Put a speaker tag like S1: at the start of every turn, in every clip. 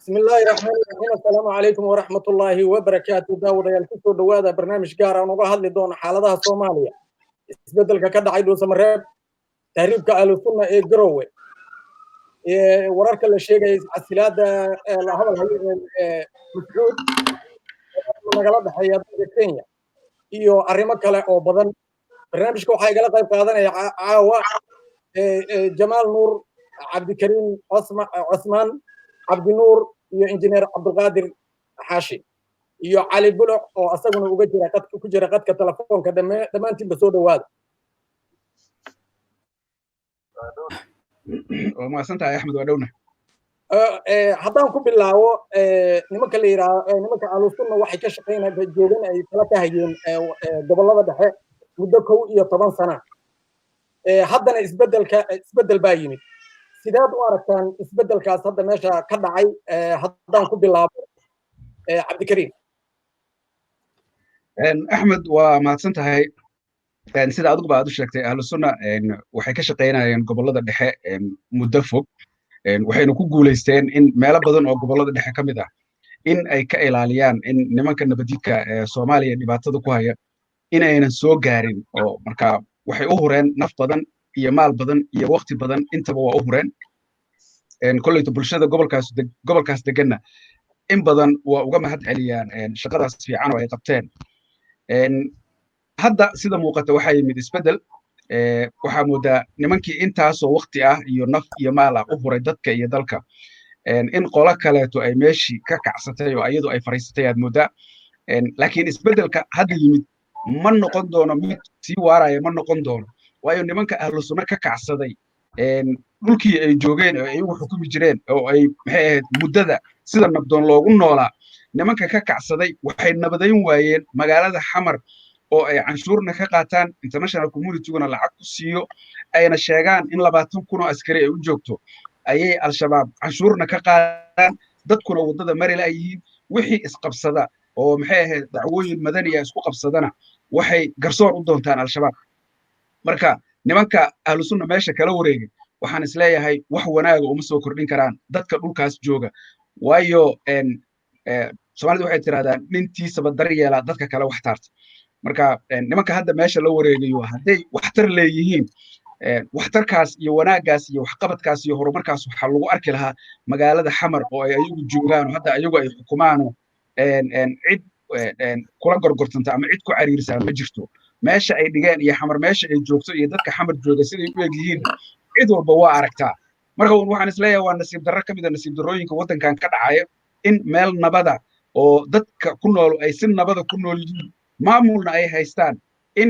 S1: بسم الله الرحمن الرحيم السلام عليكم ورحمة الله وبركاته داود يا الكسو دوادا برنامج قارة ونوغا هادلي دون حالدها الصومالية isbedelka ka dhacay dhuusamareeb tahriibka ahlusunna ee garowe wararka la sheegay casilaada la hadal hayo mascuud nagala dhaxeeya dalka Kenya iyo arrimo kale oo badan barnaamijka waxaa igala qayb qaadanaya caawa Jamaal Nuur Cabdikariim Cusmaan Cabdi Nuur iyo injineer Cabdulqaadir Xaashi iyo Cali Bulo oo asaguna uga jira qadka ku jira qadka telefoonka dhamaantiinba soo dhawaada
S2: وما سنت يا أحمد ودونا
S1: haddaan ku bilaabo nimanka la yiraahdo nimanka ahlusunna waxay ka shaqeynayaan joogan ay kala tahayeen gobolada dhexe muddo 11 sano haddana isbedel baa yimid sidaad u aragtaan isbedelkaas hadda meesha ka dhacay haddaan ku bilaabo Cabdikariim
S2: أحمد وما سنت هاي sida adigu baad u sheegtay ahlu sunna waxay ka shaqeynayeen gobolada dhexe muddo fog waxayna ku guuleysteen in meelo badan oo gobolada dhexe ka mid ah in ay ka ilaaliyaan in nimanka nabadgedka Soomaaliya dhibaatada ku haya in aynan soo gaarin oo marka waxay u hureen naf badan iyo maal badan iyo waqti badan intaba waa u hureen kullayta bulshada gobolkaas deganna in badan waa uga mahad celiyaan shaqadaas fiican oo ay qabteen hadda sida muuqata waxaa yimid isbedel waxaa moodaa nimankii intaasoo waqti ah iyo naf iyo maal ah u huray dadka iyo dalka in qolo kaleeto ay meeshii ka kacsatay oo iyadu ay fariisatay aad moodaa laakiin isbedelka hadda yimid ma noqon doono mid sii waaraya ma noqon doono waayo nimanka ahlu sunna ka kacsaday dhulkii ay joogeen oo ay ugu xukumi jireen oo ay maxay ahayd muddada sida nabdoon loogu noolaa nimanka ka kacsaday waxay nabadayn waayeen magaalada xamar oo ay canshuurna ka qaataan international community-guna lacag ku siiyo ayna sheegaan in 20 kun oo askari ay u joogto ayay al-shabaab canshuurna ka qaadaan dadkuna waddada mari la yihiin wixii isqabsada oo maxay ahayd dacwooyin madani ah isku qabsadana waxay garsoor u doontaan al-shabaab marka nimanka ahlu sunna meesha kala wareegay waxaan isleeyahay wax wanaaga uma soo kordhin karaan dadka dhulkaas jooga waayo Soomaalidu waxay tirahdaan nintiisaba daryeela dadka kale wax taarta marka nimanka hadda meesha la wareegayo hadday waxtar leeyihiin waxtarkaas iyo wanaaggaas iyo waxqabadkaas iyo horumarkaas waxaa lagu arki lahaa magaalada xamar oo ay ayagu joogaan hadda ayagu ay xukumaano cid kula gorgortanta ama cid ku cariirsan ma jirto meesha ay dhigeen iyo xamar meesha ay joogto iyo dadka xamar jooga siday u egyihiin cid walba waa aragtaa marka waxaan isleeyahay waa nasiib darro ka mid ah nasiib darrooyinka waddankan ka dhacaya in meel nabada oo dadka ku nool ay si nabada ku nool yihiin maamulna ay haystaan in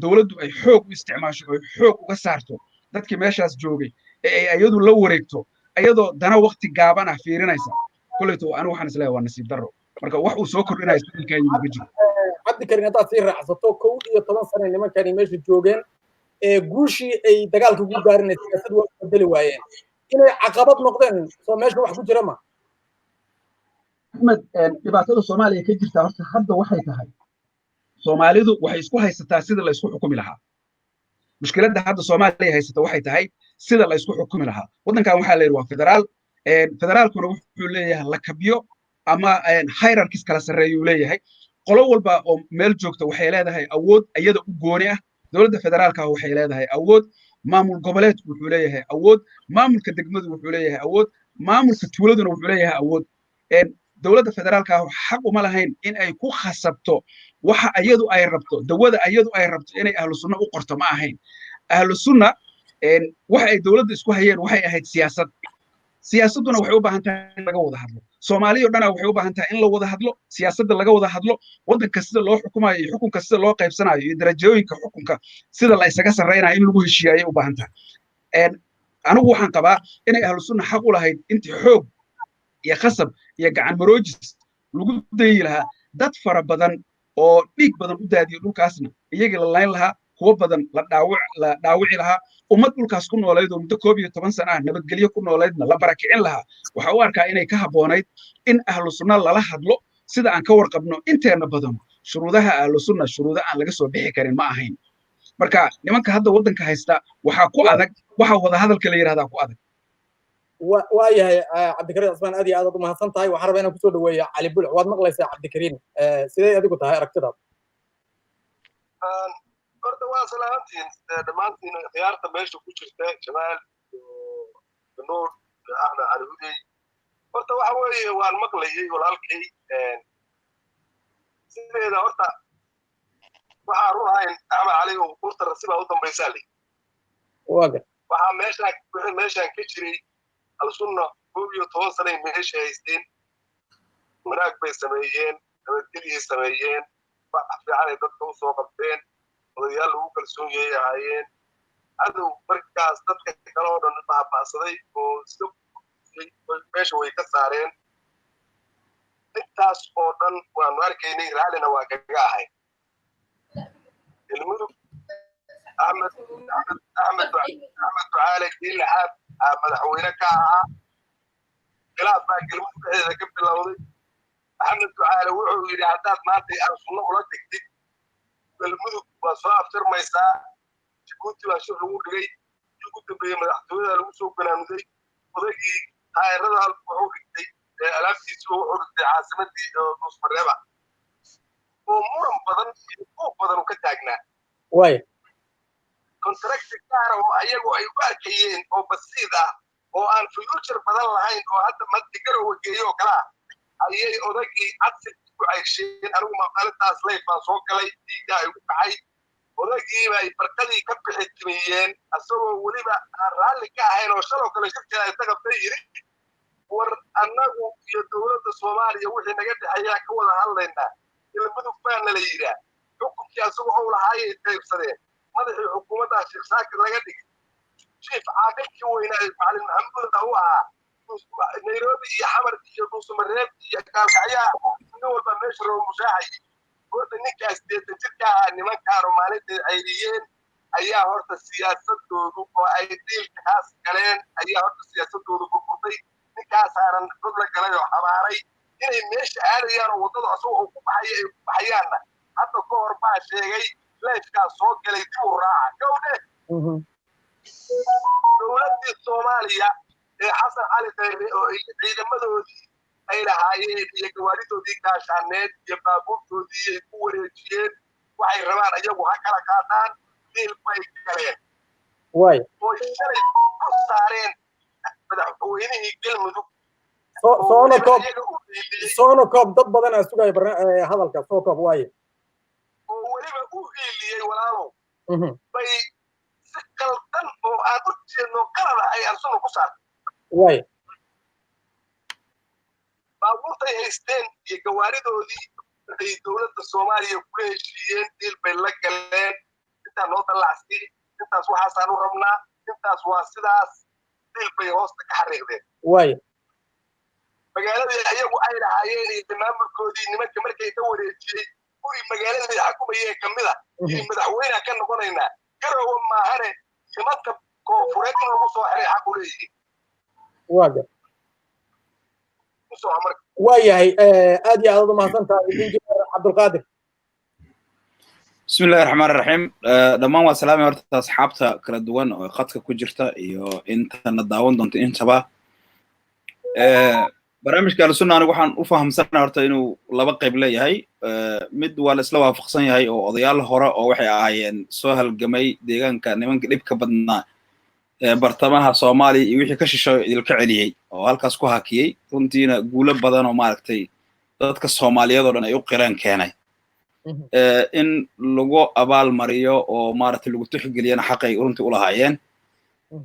S2: dawladdu ay xoog u isticmaasho oo xoog uga saarto dadkii meeshaas joogay ee ay ayadu la wareegto ayadoo dana waqti gaaban ah fiirinaysa kullayto anigu waxaan isleeyahay waa nasiib darro marka wax uu soo kordhinaya isbeddelkan yimid ma jiro
S1: Cabdikariim haddaad sii raacsato 11 sano nimankani meesha joogeen guushii ay dagaalka ugu gaarinaysa siyaasad waa bedeli waayeen inay caqabad noqdeen soo meesha wax ku jira ma
S2: Ahmed dhibaatada Soomaaliya ka jirta horta hadda waxay tahay Soomaalidu waxay isku haysataa sida la isku xukumi lahaa mushkiladda hadda Soomaaliya haysata waxay tahay sida la isku xukumi lahaa waddankan waxaa la yiri waa federaal federaalkuna wuxuu leeyahay lakabyo ama hierarchies kala sarreeya uu leeyahay qolo walba oo meel joogta waxay leedahay awood iyada u gooni ah dowladda federaalka waxay leedahay awood maamul goboleed wuxuu leeyahay awood maamulka degmadu wuxuu leeyahay awood maamulka tuuladuna wuxuu leeyahay awood dowladda federaalka xaq uma lahayn in ay ku khasabto waxa ayadu ay rabto dawada ayadu ay rabto inay ahlu sunna u qorto ma ahayn ahlu sunna waxa ay dowladda isku hayeen waxay ahayd siyaasaduna waxay u baahan tahay in laga wada hadlo Soomaaliya dhana waxay u baahan tahay in la wada hadlo siyaasadda laga wada hadlo waddanka sida loo xukumayo iyo xukunka sida loo qaybsanayo iyo darajooyinka xukunka sida la isaga sarreynayo in lagu heshiiyo ayay u baahan tahay anigu waxaan qabaa inay ahlu sunna xaq u lahayd intii xoog iyo khasab iyo gacan maroojis lagu dayi lahaa dad fara badan oo dhiig badan u daadiyo dhulkaasna iyagii la layn lahaa kuwa badan la dhaawici lahaa ummad dhulkaas ku noolayd oo muddo 11 sano ah nabadgelyo ku noolaydna la barakicin lahaa waxa u arkaa inay ka habboonayd in ahlu sunna lala hadlo sida aan ka warqabno inteena badan shuruudaha ahlu sunna shuruudo aan laga soo bixi karin ma ahayn marka nimanka hadda waddanka haysta waxaa ku adag waxa wada hadalka la yiraahdaa ku adag
S1: waayahay cabdikariin cismaan aad iyo aad u mahadsan tahay waxaan rabaa inaan kusoo dhaweeyo cali buluc waad maqlaysaa cabdikariin sidee adigu tahay aragtidaada
S3: horta waa salaantiin dhammaantiin khiyaarta meesha ku jirta jamaal iyo nuur iyo axmed cali hudey horta waxa weeye waan maqlayay walaalkay sideeda horta waxaa run ahayn axmed cali oo urta rasibaa u dambaysaa ley waxaa meeshaan ka jiray alsunna 11 sanay meesha haysteen wanaag bay sameeyeen nabadgelyay sameeyeen wax fiican ay dadka u soo qabteen odayaal lagu kalsoon yahay ahaayeen cadow markaas dadka kale oo dhan baaba'saday oo iska meesha way ka saareen intaas oo dhan waanu arkaynay raallina waa kaga ahay ilmudug axmed ducaale kiilaxaab madaxweyne ka ahaa khilaaf baa galmudug dhexdeeda ka bilowday axmed ducaale wuxuu yidhi haddaad maanta arsunno ula tegtid galmudug waa soo aftirmaysaa jabuuti baa shir lagu dhigay ugu dambeeyey madaxtooyada lagu soo ganaanuday odaygii taayirada wuxuu dhigtay alaabtiisi wuxuu dhigtay caasimadii dhuusmareeba oo muran badan iyo buuq badan ka taagnaa contracti gaara oo ayagu ay u arkayeen oo basiid ah oo aan future badan lahayn oo hadda maddigarowa geeyo oo kala ayay odagii cadsi ku caysheen anigu maqaaladaas leyf baan soo galay dhiiggaa igu kacay odagii bay barkadii ka bixi timiyeen asagoo weliba aan raalli ka ahayn oo shaloo kale shirkii ay tagabtay yidhi war annagu iyo dowladda soomaaliya wixii naga dhexeeyaa ka wada hadlaynaa galmudug baana la yidhaa xukunkii asagoo ou lahaayay qaybsadeen madaxii xukuumadda sheekh saakir laga dhigay jiif caaqilkii weynaa macalin maxamuud u ahaa nairobi iyo xamar iyo dhuusamareeb iyo gaalkacyaa nin walba meesha rabo mushaaxay horta ninkaas 80 jirka ahaa nimankaanu maalintii cayriyeen ayaa horta siyaasadoodu oo ay diilkaas galeen ayaa horta siyaasadoodu burburtay ninkaasaana dad la galay oo xabaaray inay meesha aadayaan oo waddada asagoo uu ku baxaya ay ku baxayaanna hadda ka hor baa sheegay leefkaas soo galay dib u raaca gowdhe dowladdii soomaaliya ee xasan cali khayre oo ciidamadoodii ay lahaayeen iyo gawaaridoodii gaashaaneed iyo baabuurtoodii ay ku wareejiyeen waxay rabaan ayagu ha kala qaataan diil bay galeen oo shalay ku saareen madaxweynihii galmudug
S1: soona koob dad badan aa sugaya hadalka soo koob waaye
S3: oo weliba u hiiliyey walaalow bay si qaldan oo aan u jeedno qalada ay arsunna ku saartay baabuurtay haysteen iyo gawaaridoodii ay dowladda soomaaliya ku heshiiyeen diil bay la galeen intaa noo dallacsi intaas waxaasaan u rabnaa intaas waa sidaas diil bay hoosta ka xariiqdeen magaaladii ayagu ay lahaayeen iyo maamulkoodii nimanka markay ka wareejiyey guri magaaladii xakumayeen ka mid a iyo madaxweyneha ka noqonaynaa garowa maahane nimanka koonfureed in lagu soo xiray xaq u leeyihiin
S1: waayahay aad iyo aad u mahadsan tahay injineer cabdulqaadir
S4: بسم الله الرحمن الرحيم دمان والسلام ورحمة أصحابتا كلا دوان خطك كجرتا إيو إنت نداون دونت إنتبا برامج قال سنة أنا وحن أفهم سنة ورتا إنه لبقى بلاي هاي مد والإسلام فقصان هاي أو أضيال هراء أو وحي عاين سوهل جمعي ديغان كان نمان قلب كبدنا برتماها صومالي يوحي كشيشو الكعلي أو هالكاس كوهاكي كنتينا قولب بدن وماركتي dadka Soomaaliyeed oo dhan ay u qiraan keenay in lagu abaal mariyo oo maaragtay lagu tixgeliyana xaq ay runtii u lahaayeen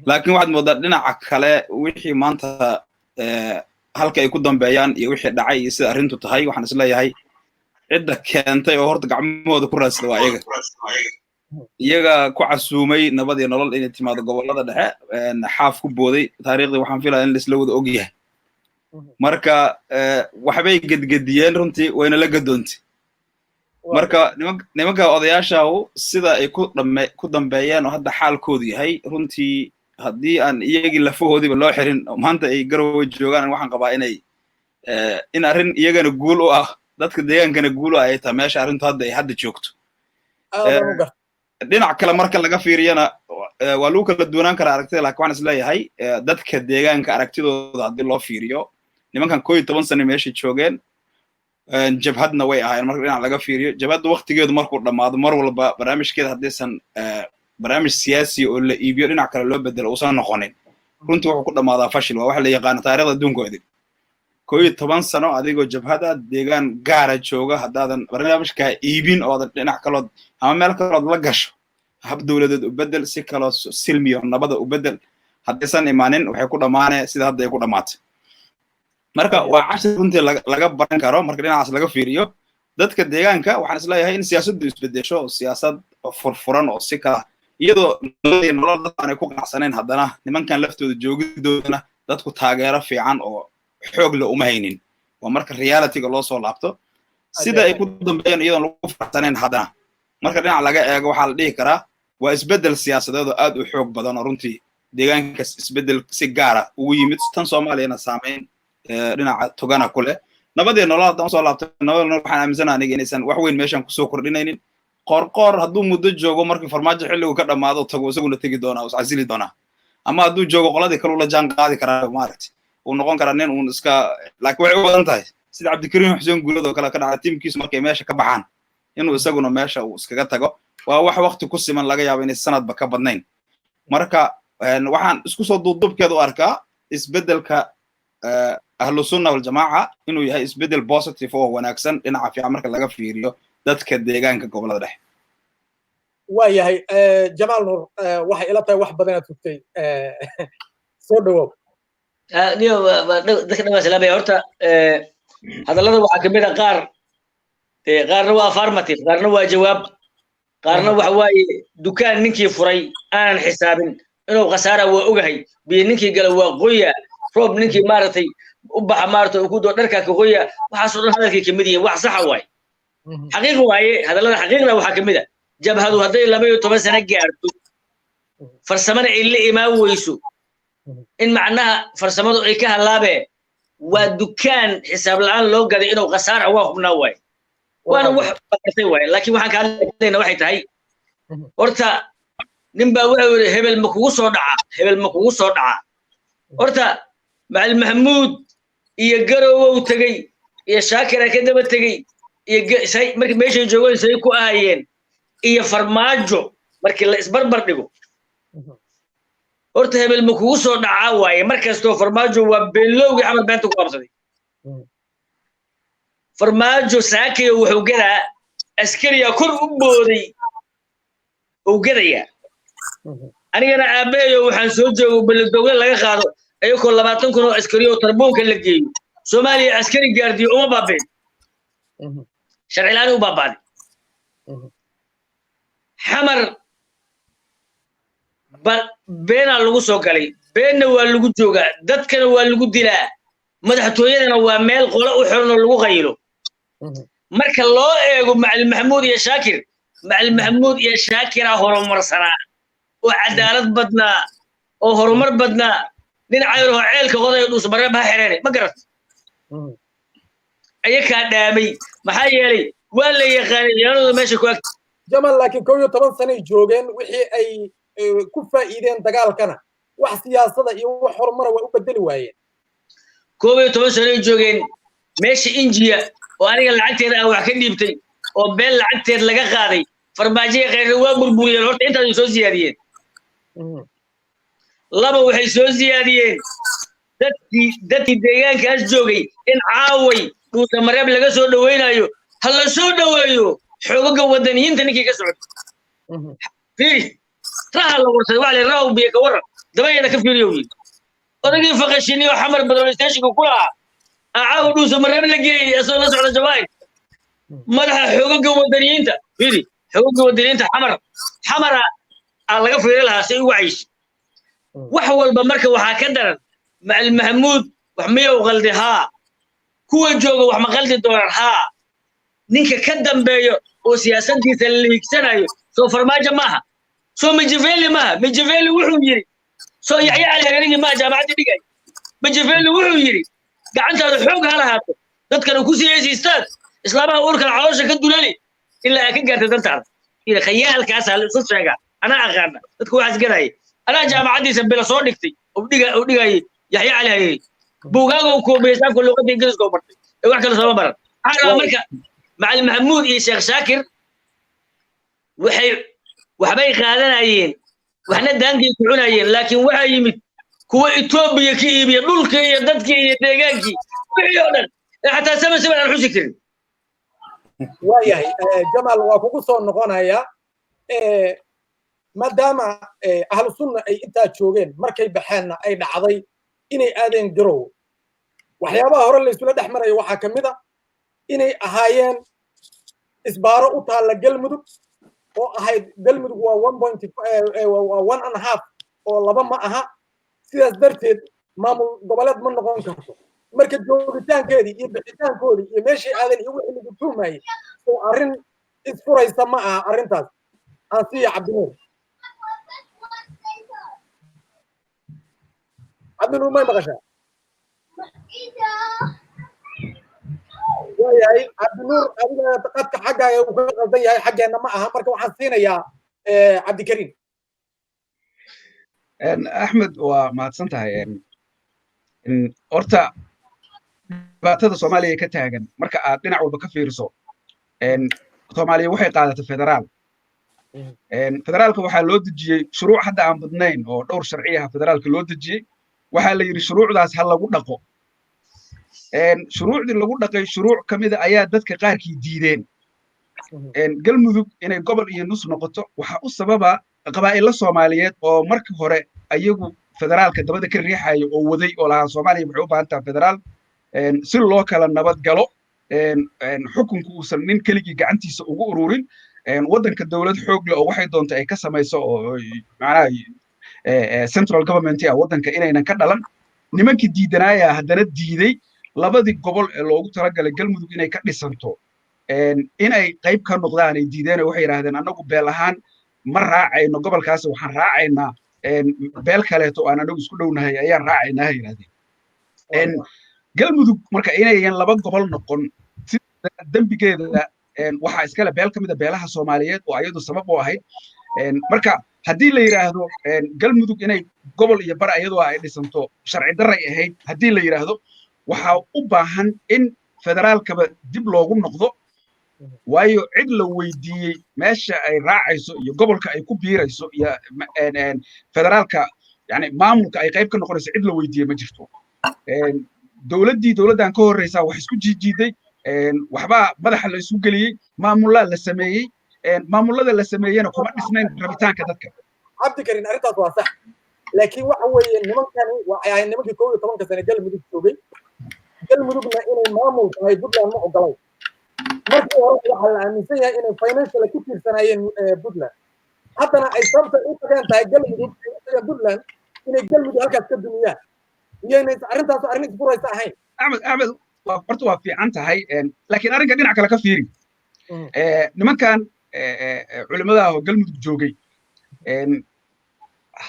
S4: laakiin waxaad moodaa dhinaca kale wixii maanta halka ay ku dambeeyaan iyo wixii dhacay iyo sida arrintu tahay waxaan isleeyahay cidda keentay oo horta gacmahooda ku raadsada waa iyaga ku casuumay nabad iyo nolol inay timaado gobollada dhexe xaaf ku booday taariikhdii waxaan filayaa in la isla wada ogyahay marka waxbay gedgediyeen runtii wayna la gadoontay marka nimanka odayaashahu sida ay ku dambeeyeen oo hadda xaalkoodu yahay runtii haddii aan iyagii lafahoodiiba loo xirin maanta ay garowe joogaan waxaan qabaa inay in arrin iyagana guul u ah dadka deegaankana guul u ah ay tahay meesha arrintu hadda ay hadda joogto dhinac kale marka laga fiiriyana waa lagu kala duwanaan karaa aragtida laakiin waxaan isleeyahay dadka deegaanka aragtidooda haddii loo fiiriyo nimankan 11 sano meesha joogeen jabhadna way ahaayeen marka dhinac laga fiiriyo jabhadda waqtigeedu markuu dhammaado mar walba barnaamijkeeda haddaysan barnaamij siyaasi oo la iibiyo dhinac kale loo bedelo uusan noqonin runtii wuxuu ku dhammaadaa fashil waa waxa la yaqaano taariikhda adduunkoodii 11 sano adigoo jabhada deegaan gaara jooga haddaadan barnaamijka iibin oo dhinac kalood ama meel kalood la gasho hab dowladeed u bedel si kaloo silmiyo nabada u bedel haddaysan imaanin waxay ku dhammaaneen sida hadda ay ku dhammaatay marka waa cashir runtii laga baran karo marka dhinacaas laga fiiriyo dadka deegaanka waxaan isleeyahay in siyaasaddu isbedesho siyaasad furfuran oo si kala iyadoo nolol dad aanay ku qanacsaneyn haddana nimankan laftooda joogidoodana dadku taageero fiican oo xoog la uma haynin waa marka realityga loo soo laabto sida ay ku dambeeyeen iyadoon lagu faraxsanayn haddana marka dhinac laga eego waxaa la dhihi karaa waa isbeddel siyaasadeed oo aad u xoog badan oo runtii deegaanka isbeddel si gaara ugu yimid tan soomaaliyana saameyn dhinaca togana ku leh nabadii nolol haddaan soo laabto nabadii nolol waxaan aaminsanahay aniga inaysan wax weyn meeshan kusoo kordhinaynin qoorqoor hadduu muddo joogo markii farmaajo xilligu ka dhammaado tago isaguna tegi doonaa is casili doonaa ama hadduu joogo qoladii kale ula jaan qaadi karaa maaragtay uu noqon karaa nin uun iska laakiin waxay u badan tahay sida cabdikariim xuseen guulad oo kale ka dhacay tiimkiisu markay meesha ka baxaan inuu isaguna meesha uu iskaga tago waa wax waqti ku siman laga yaabo inay sanadba ka badnayn marka waxaan isku soo duubduubkeeda u arkaa isbeddelka ahlu sunna wal jamaaca inuu yahay isbeddel positive oo wanaagsan dhinaca fiican marka laga fiiriyo dadka deegaanka gobolada dhexe
S1: waa yahay jamaal nuur waxay ila tahay wax badan aad tugtay soo dhawow
S5: niyo dadka dhan waa salaamaya horta hadallada waxaa kamid a qaarna waa affirmative qaarna waa jawaab qaarna waxa waaye dukaan ninkii furay aanan xisaabin inuu khasaara waa ogahay biyo ninkii gala waa qoya roob ninkii maaragtay u baxa maaragtay ku doo dharka ka qoya waxaasoo dhan hadalkii kamid yihiin wax saxa waaye xaqiiq waaye hadallada xaqiiqda waxaa kamid a jabhadu hadday 12 sano gaarto farsamada ay la imaan weyso in macnaha farsamadu ay ka halaabeen waa dukaan xisaab la'aan loo gaday inuu khasaara waa hubnaa waaye waana wax bakartay waaye laakiin waxaan ka hadlaynaa waxay tahay horta ninbaa wuxuu yidhi hebel ma kugu soo dhaca horta macalin maxamuud iyo garowow tegey iyo shaakira ka daba tegey iyo markii meeshay joogeen say ku ahayeen iyo farmaajo markii la isbarbar dhigo horta hebel ma kugu soo dhacaa waaye markastoo farmaajo waa beelowgii xamar beenta ku qabsaday farmaajo saakiyo wuxuu gadaa askariya kor u booday uu gadayaa anigana aabaheeyo waxaan soo joogo beledowle laga qaado ayagoo 20 kun oo askari oo tarbuunka la geeyo soomaaliya askari gaardiyo uma baabeen sharci la'aan u baabaaday xamar beena lagu soo galay beenna waa lagu joogaa dadkana waa lagu dilaa madaxtooyadana waa meel qolo u xiran oo lagu qaylo marka loo eego macalin maxamuud iyo shaakira horumarsanaa oo cadaalad badnaa oo horumar badnaa dhinacayro ceelka qoday dhus mareeb ha xireen ma garat ayakaa dhaamay maxaa yeelay waa la yaqaanay ciidanadu meesha ku ag
S1: jamal laakiin 11 sano joogeen wixii ay ku faa'iideen dagaalkana wax siyaasada iyo wax horumar way u bedeli waayeen
S5: 11 sano joogeen meesha injiya oo aniga lacagteeda aan wax ka dhiibtay oo beel lacagteed laga qaaday farmaajiga qeyr waa burburiyeen horta inta ay soo siyaadiyeen laba waxay soo siyaadiyeen dadkii deegaankaas joogay in caaway dhuusa mareeb laga soo dhaweynayo ha la soo dhaweeyo xoogagga wadaniyiinta ninkii ka socda fiiri raha la warsaday waxa la raaw biyo ka waran dabayada ka fiiriyo odagii faqashiniyo xamar badro station ku lahaa caaw dhuusa mareeb la geeyay asoo la socda jawaay madaxa xoogagga wadaniyiinta fiiri xoogagga wadaniyiinta xamara laga fiiri lahaa si ugu caysh wax walba marka waxaa ka daran macalin maxamuud wax miyow qaldi haa kuwa jooga wax ma qaldi doonaan haa ninka ka dambeeyo oo siyaasaddiisa la hiigsanayo soo farmaajo maaha soo majaveli maaha majaveli wuxuu yidhi soo yaxya alhaganigi maa jaamacadda dhigay majaveli wuxuu yidhi gacantaada xoog ha lahaato dadkana ku siyaysiistaad islaamaha uurkana caloosha ka dulali ilaa aa ka gaarta dantaada خيال كاس هل صدق أنا أغنى تكون عسكري أنا جامعتي سبلا صودكتي ودقي يحيى عليه بوغاغو وكوبيسان كل لغة إنجليز كوبرتي واحد كلا سما برا أنا أمريكا مع المحمود الشيخ شاكر وحباي قادنايين وحنا دانكي كعنايين لكن waxa yimid kuwa Ethiopia ka iibiya dhulka iyo dadka iyo deegaankii wixii oo dhan xataa sama aan xusi karin
S1: waayahay Jamal waa kugu soo noqonaya maadaama ahlu sunna ay inta joogeen markay baxaana ay dhacday inay aadeen garow waxyaabaha hore la isla dhaxmaray waxa kamid ah inay ahaayeen isbaaro u taala galmudug oo ahayd galmudug waa 1.5 oo laba ma aha sidaas darteed maamul goboleed ma noqon karto marka joogitaankeedii iyo bixitaankoodii iyo meeshii aadan iyo wixii lagu tuumayay oo arrin isfuraysa ma aha arrintaas asiya cabdinuur may maqashaa yahay cabdinuur adiga qadka xaggaaga uu ka qaldan yahay xaggeena ma aha marka waxaan siinayaa cabdikariim
S2: axmed waa mahadsan tahay horta dhibaatada soomaaliya ka taagan marka aad dhinac walba ka fiiriso soomaaliya waxay qaadatay federaal federaalka waxaa loo dejiyey shuruuc hadda aan badnayn oo dhowr sharci ah federaalka loo dejiyey waxaa la yidhi shuruucdaas ha lagu dhaqo shuruucdii lagu dhaqay shuruuc ka mida ayaa dadka qaarkii diideen galmudug inay gobol iyo nus noqoto waxaa u sababa qabaa'ilo soomaaliyeed oo markii hore ayagu federaalka dabada ka riixayo oo waday oo lahaa soomaaliya waxay u baahan tahay federaal si loo kala nabad galo xukunku uusan nin keligii gacantiisa ugu ururin waddanka dowlad xoog leh oo waxay doonta ay ka samayso oo macnaha central government ah waddanka inaynan ka dhalan nimankii diidanaaya haddana diiday labadii gobol ee loogu talagalay galmudug inay ka dhisanto inay qayb ka noqdaan ay diideen oo waxay yidhaahdeen annagu beel ahaan ma raacayno gobolkaas waxaan raacaynaa beel kaleeto aan anagu isku dhownahay ayaan raacaynaa ha yidhahdeen galmudug marka inayan laba gobol noqon sida dembigeeda waxaa iskale beel ka mid a beelaha soomaaliyeed oo ayadu sabab u ahayd marka haddii la yidhaahdo galmudug inay gobol iyo bar iyadoo ay dhisanto sharci darray ahayd haddii la yidhaahdo waxaa u baahan in federaalkaba dib loogu noqdo waayo cid la weydiiyey meesha ay raacayso iyo gobolka ay ku biirayso iyo federaalka yani maamulka ay qayb ka noqonayso cid la weydiiyey ma jirto dowladdan ka horreysaa wax isku jiijiiday waxbaa madaxa la isu geliyey maamullaa la sameeyey maamullada la sameeyena kuma dhisnayn rabitaanka dadka
S1: cabdikariin arrintaas waa sax laakiin waxa weeye nimankani waxay ahayd nimankii 11 sano galmudug joogay galmudugna inay maamul tahay puntland ma ogolay markii hore waxaa la aaminsan yahay inay financial ku tiirsanayeen puntland haddana ay sababta u tageen tahay galmudug iyo puntland inay galmudug halkaas ka dumiyaan iyaynay arrintaas arrin isfuraysa ahayn
S2: axmed horta waa fiican tahay laakiin arrinka dhinac kale ka fiiri nimankan culimada ah oo galmudug joogay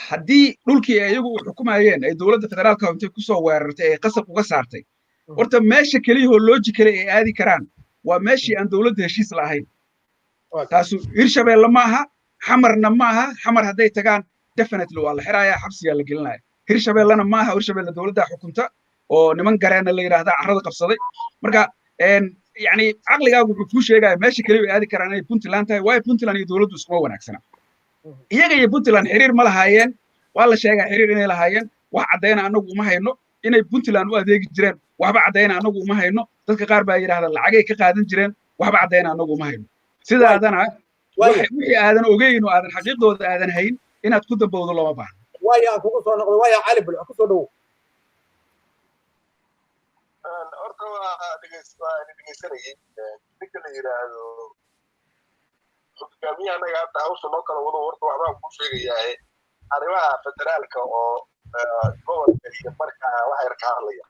S2: haddii dhulkii ay iyagu xukumayeen ay dowladda federaalka intay kusoo weerartay ay qasab uga saartay horta meesha keliyahoo loojikale ay aadi karaan waa meeshii aan dowladda heshiis lahayn taasu hirshabeelle maaha xamarna maaha xamar hadday tagaan definitely waa la xiraaya xabsiyaa la gelinaya hirshabeellena maaha hirshabeelle dowladda xukunta oo niman gareena la yidhaahdaa carrada qabsaday marka yani caqligaagu wuxuu kuu sheegaya meesha keliya ay aadi karaan inay puntland tahay waayo puntland iyo dowladdu iskuma wanaagsana iyaga iyo puntland xiriir ma lahaayeen waa la sheegaa xiriir inay lahaayeen wax caddayna annagu uma hayno inay puntland u adeegi jireen waxba caddayna annagu uma hayno dadka qaar baa yidhahda lacagay ka qaadan jireen waxba caddayna annagu uma hayno sidaadana wixii aadan ogeyn oo aadan xaqiiqdooda aadan hayn inaad ku dambowdo looma baahno
S1: waayo aan kugu soo noqdo waayo cali bul ku soo dhowow
S3: horta waa dhegeysanayay ninka la yidhaahdo hogaamiyaha anaga hadda hawsha loo kala wado horta waxbaan kuu sheegayaa arrimaha federaalka oo gobolka iyo marka wax yar ka hadlaya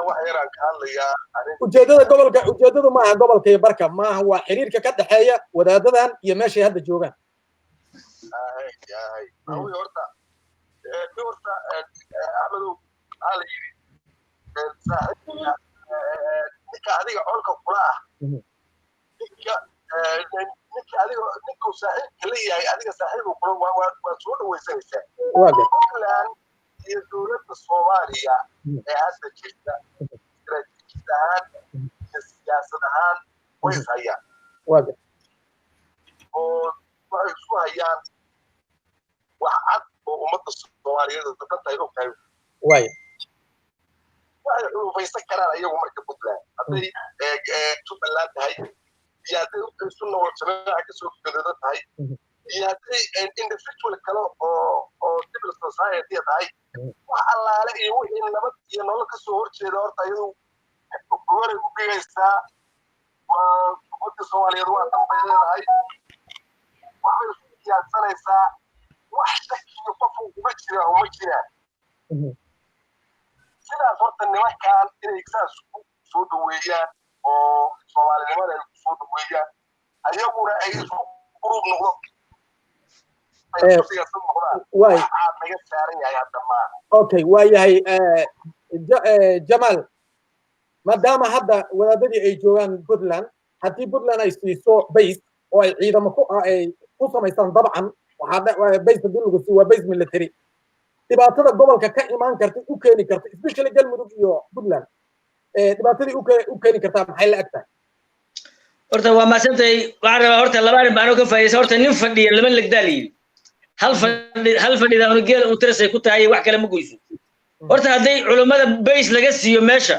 S3: wax yaraan ka hadlayaa
S1: ujeedadu maaha gobolka iyo barka maaha waa xiriirka ka dhexeeya wadaadadan iyo meeshay hadda joogaan
S3: horta axmedow maxaa la yidhi saaxiibka ninka adiga colka kula ah ninka ninka adiga ninku saaxiibka la yahay adiga saaxiibku kula waa soo dhawaysanaysaa Puntland iyo dowladda Soomaaliya ee hadda jirta istiraatiijiyad ahaan iyo siyaasad ahaan way hayaan oo waxay isku hayaan wax cad oo ummadda Soomaaliyeed dadka ay og tahay waxay xulufaysan karaan ayagu marka Puntland hadday Jubaland tahay iyo hadday sunna oo shabeeca ka soo gadada tahay iyo hadday individual kale oo civil society tahay wax allaale iyo wixii nabad iyo nolol ka soo horjeeda horta ayadu gobolay u dhigaysaa waa ummadda Soomaaliyeed waa tan leedahay waxay isku diyaarsanaysaa wax shakiyo qof uma jiraan sidaas horta nimankan inay saas soo dhaweeyaan oo Soomaalinimada ay soo dhaweeyaan ayaguna ay isku group noqdo naga saaran yahay hadda maaha
S1: okay waayahay Jamal maadaama hadda wadaadadii ay joogaan Puntland haddii Puntland ay siiso base oo ay ciidamo ku samaystaan dabcan waxaa base dulgu si waa base military dhibaatada gobolka ka imaan karta u keeni karta especially galmudug iyo Puntland dhibaatadii u keeni karta maxay la agtahay
S5: horta waa maasantay waxaan rabaa horta laba arrin baan ka faa'iideysan horta nin fadhiya lama legdaal yiri hal fadhida oo geel uu tirasay ku tahay wax kale ma goyso horta hadday culimada base laga siiyo meesha